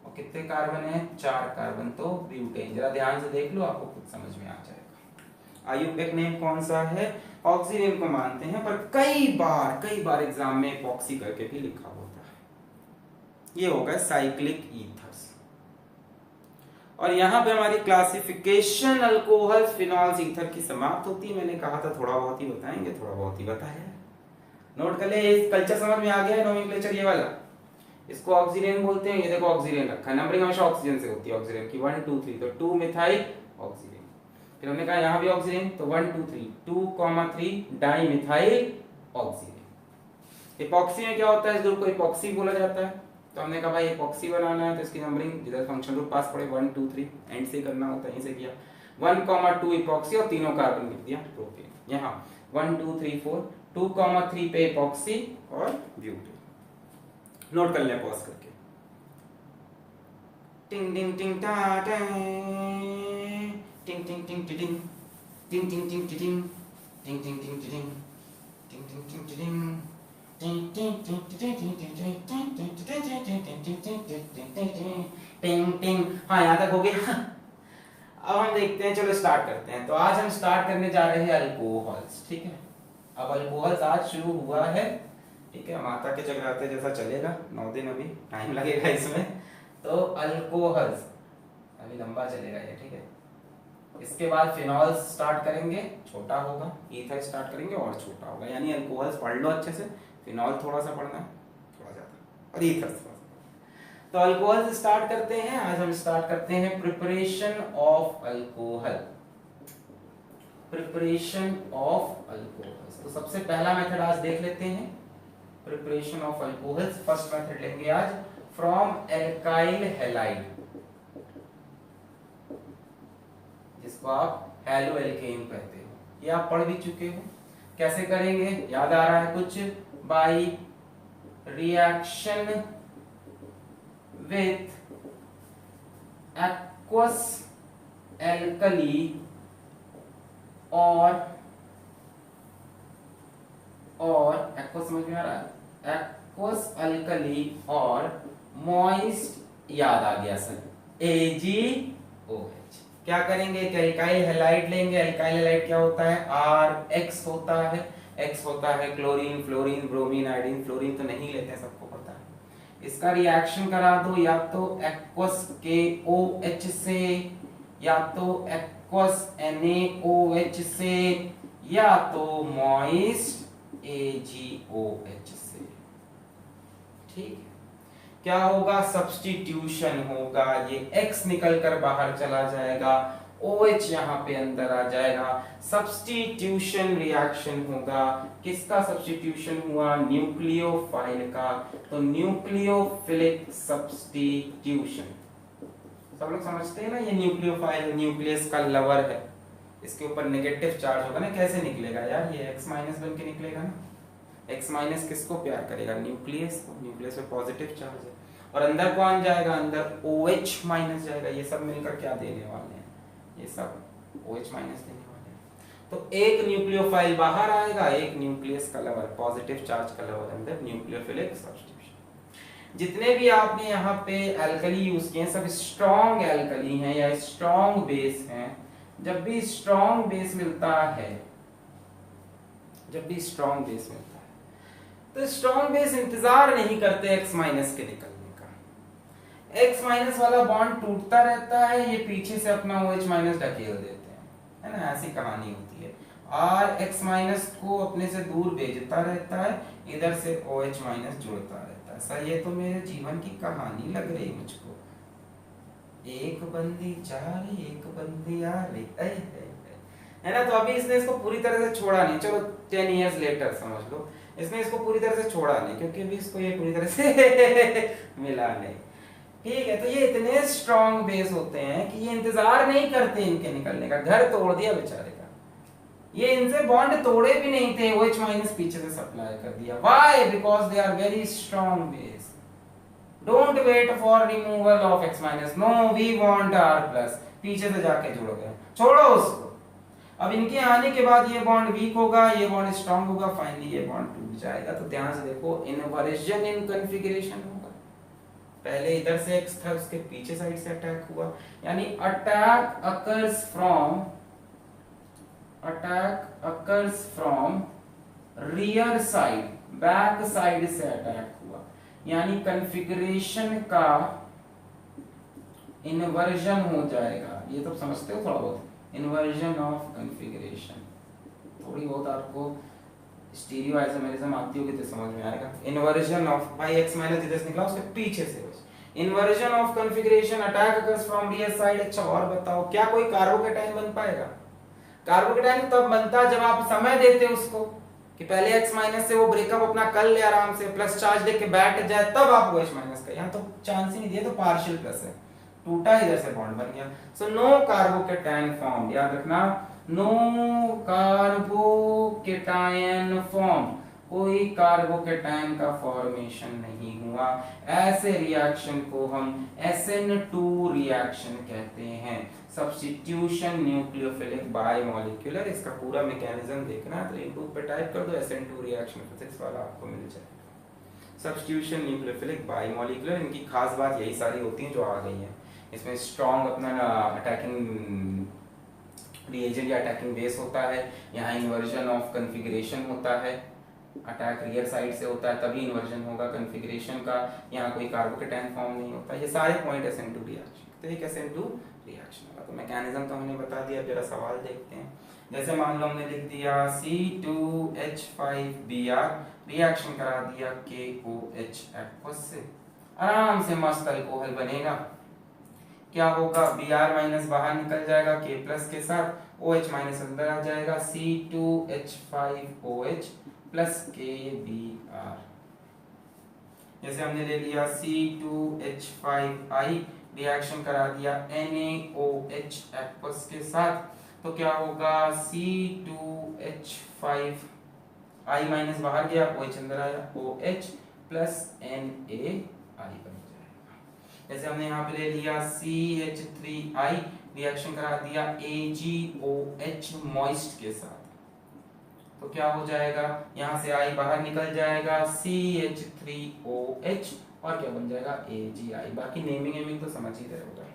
और कितने कार्बन है, 4 कार्बन तो ब्यूटेन। जरा ध्यान से देख लो, आपको खुद समझ में आ जाएगा। आयुर्वेदिक नेम कौन सा है, ऑक्सीजन को मानते हैं, पर कई बार एग्जाम में इपॉक्सी करके भी लिखा होता है। ये होगा साइक्लिक ईथर्स। और यहाँ पे हमारी क्लासिफिकेशन अल्कोहल्स फिनॉल्स ईथर की समाप्त होती है। मैंने कहा था थोड़ा बहुत ही बताएंगे, थोड़ा बहुत ही बताया। नोट कर ले, इस कल्चर समझ में आ गया है, नोमेनक्लेचर ये वाला, इसको ऑक्सीजन बोलते हैं। ये देखो ऑक्सीजन रखा है, नंबरिंग हमेशा ऑक्सीजन से होती है, ऑक्सीजन की 1 2 3, तो 2 मिथाइल ऑक्सीजन, फिर हमने कहा यहाँ भी ऑक्सीजन, तो 1 2 3, 2,3 डाई मिथाइल ऑक्सीजन। इपॉक्सी में क्या होता है, इस ग्रुप को इपॉक्सी बोला जाता है। तो हमने कहा भाई इपॉक्सी बनाना है तो इसकी नंबरिंग जिधर फंक्शन ग्रुप पास पड़े 1 2 3 एंड से करना होता है, यहीं से किया 1,2 इपॉक्सी और तीनों कार्बन लिख दिया प्रोपेन। यहाँ 1 2 3 4, 2,3 पे इपॉक्सी और ब्यूटेन। नोट कर लें पॉज करके। टिंग टिंग टिंग टा टा, टिंग टिंग टिंग टिंग, टिंग टिंग टिंग टिंग, टिंग टिंग टिंग टिंग, टिंग टिंग टिंग टिंग, टिंग टिंग। हाँ, यहाँ तक हो गया। अब हम देखते हैं, चलो स्टार्ट करते हैं। तो आज हम स्टार्ट करने जा रहे हैं अल्कोहल्स, ठीक है। अब अल्कोहल्स आज शुरू हुआ है, ठीक है। माता के जगराते जैसा चलेगा, 9 दिन अभी टाइम लगेगा इसमें। तो अल्कोहल्स अभी लंबा चलेगा ये, ठीक है। इसके बाद फिनॉल स्टार्ट करेंगे, छोटा होगा। ईथर स्टार्ट करेंगे और छोटा होगा, यानी अल्कोहल्स पढ़ लो अच्छे से, फिनॉल थोड़ा सा पढ़ना है, थोड़ा ज्यादा, और ईथर थोड़ा सा। तो अल्कोहल्स स्टार्ट करते हैं। आज हम स्टार्ट करते हैं preparation of alcohol. Preparation of alcohols, तो सबसे पहला मेथड आज देख लेते हैं, preparation of alcohols. First method लेंगे आज, फ्रॉम एल्काइल हैलाइड, जिसको आप हैलो एल्केन कहते हो। ये आप पढ़ भी चुके हो। कैसे करेंगे, याद आ रहा है कुछ? By reaction with aqueous alkali और एक्वस समझ में आ रहा है? एक्वस अल्कली और मॉइस्ट, याद आ गया सर, AgOH। क्या करेंगे, एक एल्काइल हैलाइड लेंगे। एल्काइल हैलाइड क्या होता है? RX होता है। X होता है chlorine, fluorine, bromine, iodine. Fluorine तो नहीं लेते हैं, सबको पता है। इसका रिएक्शन करा दो, या तो एक्वस KOH से, या तो एक्वस NaOH से, या तो मॉइस्ट AgOH से, ठीक है। क्या होगा? सब्स्टिट्यूशन होगा। ये X निकल कर बाहर चला जाएगा, OH यहाँ पे अंदर आ जाएगा। सब्स्टिट्यूशन रिएक्शन होगा। किसका सब्स्टिट्यूशन हुआ? न्यूक्लियोफाइल का। तो न्यूक्लियोफिलिक सब्स्टिट्यूशन, सब लोग समझते हैं ना। ये न्यूक्लियोफाइल न्यूक्लियस का लवर है, इसके ऊपर नेगेटिव चार्ज होगा ना। कैसे निकलेगा यार? ये X माइनस बन के निकलेगा ना। X माइनस किसको प्यार करेगा? न्यूक्लियस को। न्यूक्लियस में पॉजिटिव चार्ज है, और अंदर कौन जाएगा? अंदर OH माइनस जाएगा। ये सब मिलकर क्या देने वाले हैं? ये सब OH माइनस देने वाले हैं। तो एक न्यूक्लियोफाइल बाहर आएगा, एक न्यूक्लियस का लवर, पॉजिटिव चार्ज का लवर अंदर, न्यूक्लियोफिलिक सब्स्टिट्यूशन। जितने भी आपने यहाँ पे एल्कली यूज किए सब स्ट्रॉन्ग एल्कली हैं या स्ट्रॉन्ग बेस हैं। जब भी स्ट्रॉन्ग बेस मिलता है, जब भी स्ट्रॉन्ग बेस मिलता है, तो स्ट्रॉन्ग बेस इंतजार नहीं करते X माइनस के निकलने का। X माइनस वाला बॉन्ड टूटता रहता है, ये पीछे से अपना OH माइनस ढकेल देते हैं, है ना। ऐसी कहानी होती है। और X माइनस को अपने से दूर भेजता रहता है, इधर से OH माइनस जुड़ता रहता है। सर ये तो मेरे जीवन की कहानी लग रही मुझको। एक बंदी जा रही, एक बंदी आ रही, है ना। तो अभी इसने इसको पूरी तरह से छोड़ा नहीं। चलो 10 इयर्स लेटर समझ लो, इसने इसको पूरी तरह से छोड़ा नहीं, क्योंकि अभी इसको ये पूरी तरह से मिला नहीं, ठीक है। तो ये इतने स्ट्रॉन्ग बेस होते हैं कि ये इंतजार नहीं करते इनके निकलने का। घर तोड़ दिया बेचारे का, ये इनसे बॉन्ड तोड़े भी नहीं थे, OH माइनस पीछे से सप्लाई कर दिया। Why? Because they are very strong base. Don't wait for removal of X minus, no we want R plus. पीछे से जाके जुड़ गए, छोड़ो उसको। अब इनके आने के बाद ये बॉन्ड वीक होगा, ये बॉन्ड स्ट्रांग होगा, फाइनली ये बॉन्ड टूट जाएगा। तो ध्यान से देखो, इन्वर्जन इन कॉन्फ़िगरेशन होगा। पहले इधर से X था, उसके पीछे साइड से अटैक हुआ, यानी attack occurs from rear side, back side से अटैक हुआ, यानी कॉन्फ़िगरेशन का इन्वर्जन हो जाएगा। ये तो समझते हो थोड़ा बहुत, इन्वर्जन ऑफ कॉन्फ़िगरेशन। थोड़ी बहुत आपको स्टीरियो आइसोमेरिज्म आती होगी तो समझ में आएगा। इन्वर्जन ऑफ, भाई X माइनस जिधर से निकला उसके पीछे से, inversion of configuration, attack occurs from rear side. अच्छा और बताओ, क्या कोई कार्बोकेटाइन बन पाएगा? कार्बोकेटाइन तब बनता जब आप समय देते उसको, कि पहले X माइनस से वो ब्रेकअप अपना कर ले आराम से, प्लस चार्ज देके बैठ जाए, तब आप OH माइनस का। यहाँ तो चांस ही नहीं दिया, तो पार्शियल प्लस है, टूटा, इधर से बॉन्ड बन गया। सो नो कार्बोकेटाइन फॉर्म, याद रखना, नो कार्बोकेटाइन फॉर्म, कोई कार्बोकेटाइन का फॉर्मेशन नहीं हुआ। ऐसे रिएक्शन को हम SN2 रिएक्शन कहते हैं। सब्स्टिट्यूशन न्यूक्लियोफिलिक बायमॉलिक्यूलर, इसका पूरा मैकेनिज्म देखना है तो यूट्यूब पे टाइप कर दो SN2 रिएक्शन फिजिक्स वाला, आपको मिल जाएगा। सब्स्टिट्यूशन न्यूक्लियोफिलिक बायमॉलिक्यूलर, इनकी खास बात यही सारी होती है जो आ गई है। इसमें स्ट्रॉन्ग अपना अटैकिंग रिएजेंट या अटैकिंग बेस होता है, यहाँ इन्वर्जन ऑफ कन्फिगरेशन होता है, अटैक रियर साइड से होता है तभी इन्वर्जन होगा कन्फिगरेशन का, यहाँ कोई कार्बोकेटाइन फॉर्म नहीं होता। ये सारे पॉइंट SN2 रिएक्शन, तो एक SN2 रिएक्शन होगा। तो मैकेनिज्म तो हमने बता दिया, अब जरा सवाल देखते हैं। जैसे मान लो हमने लिख दिया C2H5Br रिएक्शन करा दिया KOH एक्वस से, आराम से मस्त अल्कोहल बनेगा। क्या होगा, Br माइनस बाहर निकल जाएगा K प्लस के साथ, OH माइनस अंदर आ जाएगा, C2H5OH प्लस KBr। जैसे हमने ले लिया C2H5I रिएक्शन करा दिया NaOH एक्वस के साथ, तो क्या होगा C2H5I माइनस बाहर गया, OH अंदर आया, OH प्लस NaI बन जाएगा। जैसे हमने यहाँ पे ले लिया CH3I रिएक्शन करा दिया AgOH मॉइस्ट के साथ, तो क्या हो जाएगा, यहाँ से I बाहर निकल जाएगा, CH3OH और क्या बन जाएगा AgI। बाकी नेमिंग तो समझ ही रहे होगा।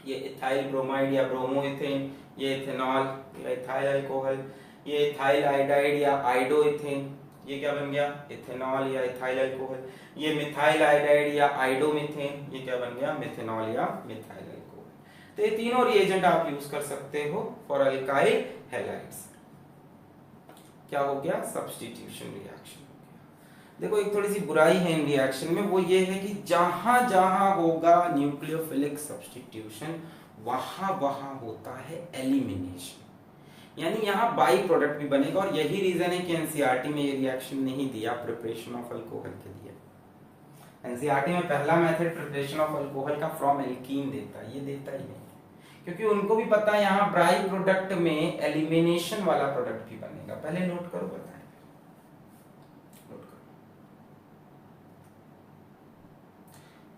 ये इथाइल ब्रोमाइड या ब्रोमो इथेन, ये इथेनॉल या इथाइल अल्कोहल, ये इथाइल आइडाइड या आइडो इथेन, ये क्या बन गया इथेनॉल या इथाइल अल्कोहल। ये मिथाइल आइडाइड या आइडो मीथेन, ये क्या बन गया मिथेनॉल या मिथाइल अल्कोहल। तो ये तीनों रिएजेंट आप यूज कर सकते हो फॉर अल्काइल हैलाइड्स। क्या हो गया, सब्स्टिट्यूशन रिएक्शन। देखो एक थोड़ी सी बुराई है इन रिएक्शन में, वो ये है कि जहां जहां होगा न्यूक्लियोफिलिक सब्स्टिट्यूशन वहां वहां होता है एलिमिनेशन, यानी यहाँ बाई प्रोडक्ट भी बनेगा। और यही रीजन है कि एनसीईआरटी में ये रिएक्शन नहीं दिया प्रिपरेशन ऑफ अल्कोहल के लिए। एनसीईआरटी में पहला मेथड प्रिपरेशन ऑफ अल्कोहल का फ्रॉम एल्कीन देता है, ये देता ही नहीं, क्योंकि उनको भी पता है यहाँ बाई प्रोडक्ट में एलिमिनेशन वाला प्रोडक्ट भी बनेगा। पहले नोट करो, बताएं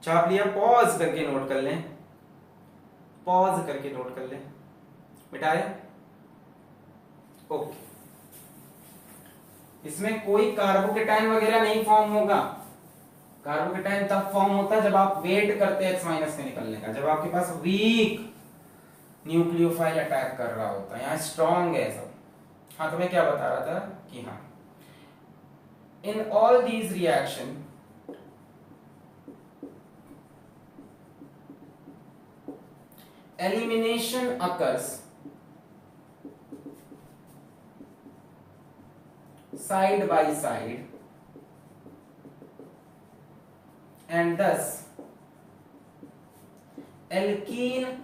छाप लिया, पॉज करके नोट कर लें, पॉज करके नोट कर लें, मिटाए ओके। इसमें कोई कार्बोकेटाइन वगैरह नहीं फॉर्म होगा। कार्बोकेटाइन तब फॉर्म होता है जब आप वेट करते हैं X माइनस के निकलने का, जब आपके पास वीक न्यूक्लियोफाइल अटैक कर रहा होता है। यहाँ स्ट्रॉन्ग है सब। हाँ, तो मैं क्या बता रहा था कि हाँ, in all these reaction elimination occurs side by side, and thus alkene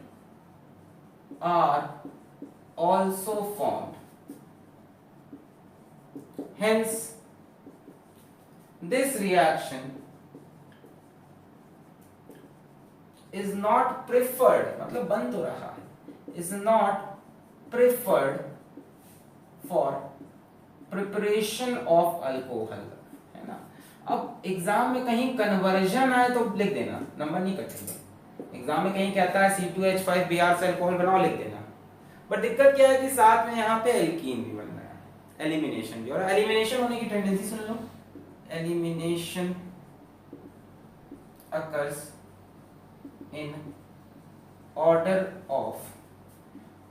are also formed. Hence this reaction is not preferred, मतलब बन तो रहा है, is not preferred for preparation of alcohol, है ना। अब एग्जाम में कहीं कन्वर्जन आए तो लिख देना, नंबर नहीं कटेंगे। एग्जाम में कहीं कहता है C2H5Br से अल्कोहल बनाओ, लिख देना। बट दिक्कत क्या है कि साथ में यहाँ पे एल्कीन भी बन रहा है, एलिमिनेशन भी। और एलिमिनेशन होने की tendency soon low, elimination occurs in order of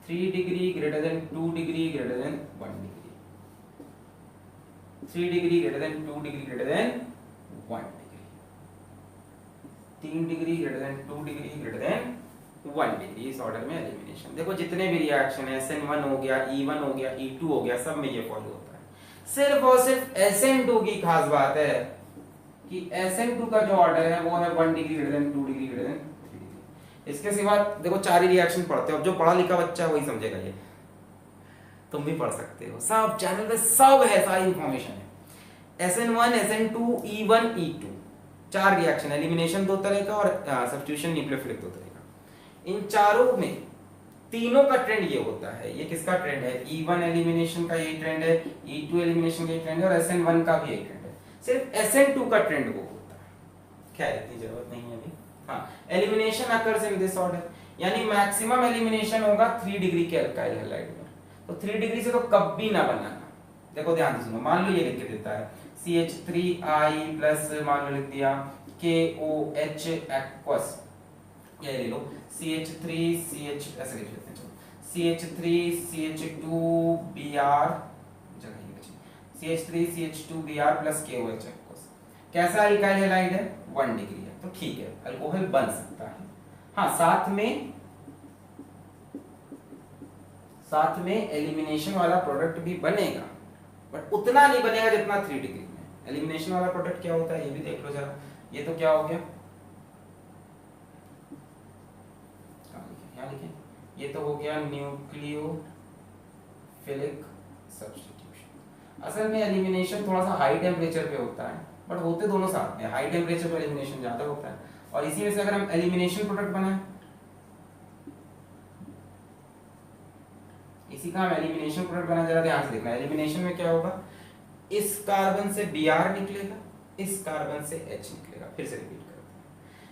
3 degree greater than 2 degree greater than 1 degree, 3 degree greater than 2 degree greater than 1 degree, 3 degree greater than 2 degree greater than 1 degree। इस order में elimination. देखो जितने भी reaction है, SN1 हो गया, E1 हो गया, E2 हो गया, सब में ये फॉलो होता है। सिर्फ और सिर्फ SN2 की खास बात है कि SN2 का जो ऑर्डर है वो है 1 degree greater than 2 degree greater than 3 degree. इसके सिवा देखो 4 ही रिएक्शन पढ़ते हो। अब जो पढ़ा लिखा बच्चा है वही समझेगा, ये तुम भी पढ़ सकते हो, सब चैनल पे सब है, सारी इंफॉर्मेशन है। SN1 SN2 E1 E2 4 reaction, elimination 2 तरह का और सब्स्टिट्यूशन न्यूक्लियोफिलिक 2 तरह का। इन चारों में तीनों का ट्रेंड ये होता है। ये किसका ट्रेंड है, E1 एलिमिनेशन का यही ट्रेंड है, E2 एलिमिनेशन का यही ट्रेंड है, और SN1 का भी यही ट्रेंड है। सिर्फ SN2 का ट्रेंड वो होता है। खैर इतनी जरूरत नहीं है अभी। हाँ, elimination occurs in this order. यानी मैक्सिमम एलिमिनेशन होगा 3 डिग्री के अल्काइल हैलाइड में। तो 3 डिग्री से तो कभी ना बनाना। देखो ध्यान से सुनो, मान लो ये लिख के देता है CH3I प्लस मान लो लिख दिया KOH एक्वस, ये ले लो CH3CH ऐसे लिख देते हैं, CH3CH2Br CH3CH2Br plus KOH aqueous. कैसा अल्काइल हैलाइड है? 1 डिग्री है, तो ठीक है अल्कोहल बन सकता है। हाँ, साथ में एलिमिनेशन वाला प्रोडक्ट भी बनेगा, बट उतना नहीं बनेगा जितना 3 डिग्री में। एलिमिनेशन वाला प्रोडक्ट क्या होता है ये भी देख लो जरा। ये तो क्या हो गया, यहाँ लिखें, ये तो हो गया न्यूक्लियोफिलिक सब्स्टिट्यूशन। असल में एलिमिनेशन थोड़ा सा हाई टेम्परेचर पे होता है, बट होते दोनों साथ में। हाई टेम्परेचर पे एलिमिनेशन ज्यादा होता है, और इसी में से अगर हम एलिमिनेशन प्रोडक्ट बनाएं, इसी का हम एलिमिनेशन प्रोडक्ट बनाए, जरा ध्यान से देखना। एलिमिनेशन में क्या होगा, इस कार्बन से Br निकलेगा, इस कार्बन से H निकलेगा। फिर से रिपीट करते हैं,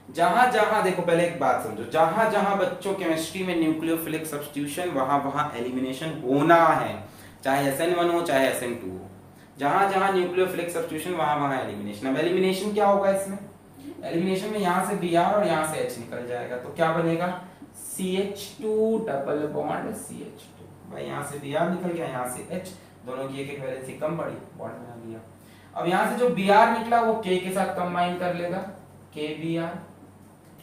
जहां जहां देखो, पहले एक बात समझो, जहां जहां बच्चों केमिस्ट्री में न्यूक्लियोफिलिक सब्स्टिट्यूशन, वहां वहां एलिमिनेशन होना है, चाहे SN1 हो चाहे SN2 हो। जहां जहां न्यूक्लियोफिलिक सब्स्टिट्यूशन वहां वहां एलिमिनेशन। अब एलिमिनेशन क्या होगा इसमें, एलिमिनेशन में यहां से Br और यहां से H निकल जाएगा, तो क्या बनेगा CH2 डबल बॉन्ड CH2। भाई यहाँ से Br निकल गया, यहाँ से H, दोनों की एक एक वैलेंसी कम पड़ी, बॉन्ड बना लिया। अब यहाँ से जो Br निकला वो K के साथ कंबाइन कर लेगा, KBr,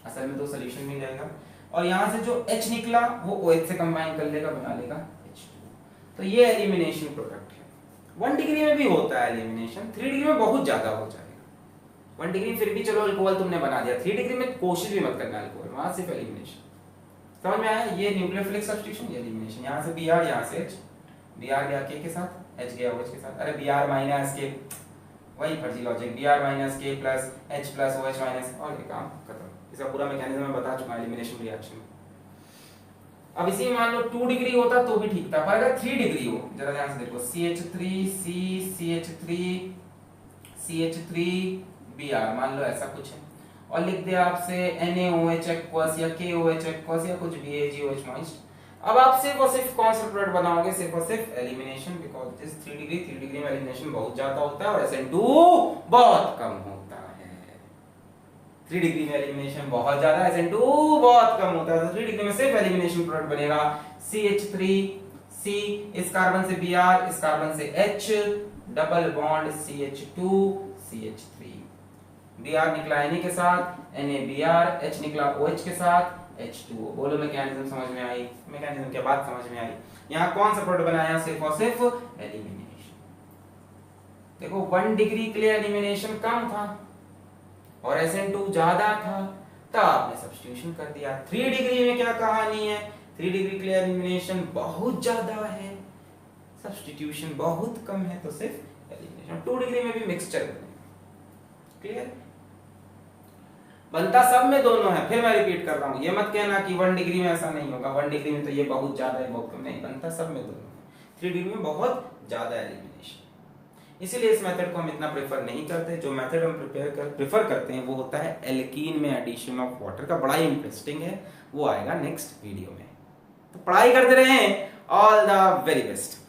असल में 2 सोल्यूशन मिल जाएगा। और यहाँ से जो H निकला वो OH से कंबाइन कर लेगा, बना लेगा H2। तो ये एलिमिनेशन प्रोडक्ट है। 1 डिग्री में भी होता है एलिमिनेशन, 3 डिग्री में बहुत ज्यादा हो जाएगा। 1 डिग्री फिर भी चलो अल्कोहल तुमने बना दिया, 3 डिग्री में कोशिश भी मत करना अल्कोहल, वहां सिर्फ एलिमिनेशन। समझ में आया? ये न्यूक्लियोफिलिक सब्स्टिट्यूशन, ये एलिमिनेशन। यहाँ से Br, यहाँ से H, Br गया K के साथ, H गया OH के साथ। अरे Br माइनस K, वही फर्जी logic, Br minus K plus H plus OH minus, और ये काम खत्म। इसका पूरा मैकेनिज्म मैं बता चुका हूं एलिमिनेशन रिएक्शन में। अब इसी में मान लो 2 डिग्री होता तो भी ठीक था, पर अगर 3 डिग्री हो, जरा ध्यान से देखो, CH3C CH3Br मान लो ऐसा कुछ है, और लिख दिया आपसे NaOH एक्वस या KOH एक्वस या कुछ भी AgOH मॉइस्ट। अब आप सिर्फ और सिर्फ कौन सा प्रोडक्ट बनाओगे, सिर्फ और सिर्फ एलिमिनेशन, बिकॉज़ दिस 3 डिग्री में एलिमिनेशन बहुत ज्यादा होता है और SN2 बहुत कम होता है। 3 डिग्री में एलिमिनेशन बहुत ज्यादा, SN2 बहुत कम होता है। तो 3 डिग्री में सिर्फ एलिमिनेशन प्रोडक्ट बनेगा CH3C, इस कार्बन से Br, इस कार्बन से H, double bond CH2 CH3। Br निकला Na के साथ, NaBr, H निकला OH के साथ, H2O। बोलो मैकेनिज्म समझ में आई? मैकेनिज्म क्या बात समझ में आई? यहाँ कौन सा प्रोडक्ट बनाया, सिर्फ और सिर्फ एलिमिनेशन। देखो 1 डिग्री के लिए एलिमिनेशन कम था और SN2 ज्यादा था, तब आपने सब्स्टिट्यूशन कर दिया। 3 डिग्री में क्या कहानी है, 3 डिग्री के लिए एलिमिनेशन बहुत ज्यादा है, सब्स्टिट्यूशन बहुत कम है, तो सिर्फ एलिमिनेशन। 2 डिग्री में भी मिक्सचर बनेगा। क्लियर? बनता सब में दोनों है। फिर मैं रिपीट कर रहा हूं, ये मत कहना कि 1 डिग्री में ऐसा नहीं होगा, 1 डिग्री में तो ये बहुत ज्यादा है बहुत कम, नहीं, बनता सब में दोनों है। 3 डिग्री में बहुत ज्यादा एलिमिनेशन। इसीलिए इस मेथड को हम इतना प्रेफर नहीं करते। जो मेथड हम प्रेफर करते हैं वो होता है एल्कीन में एडिशन ऑफ वाटर का। बड़ा ही इंटरेस्टिंग है, वो आएगा नेक्स्ट वीडियो में। तो पढ़ाई करते रहें। All the very best.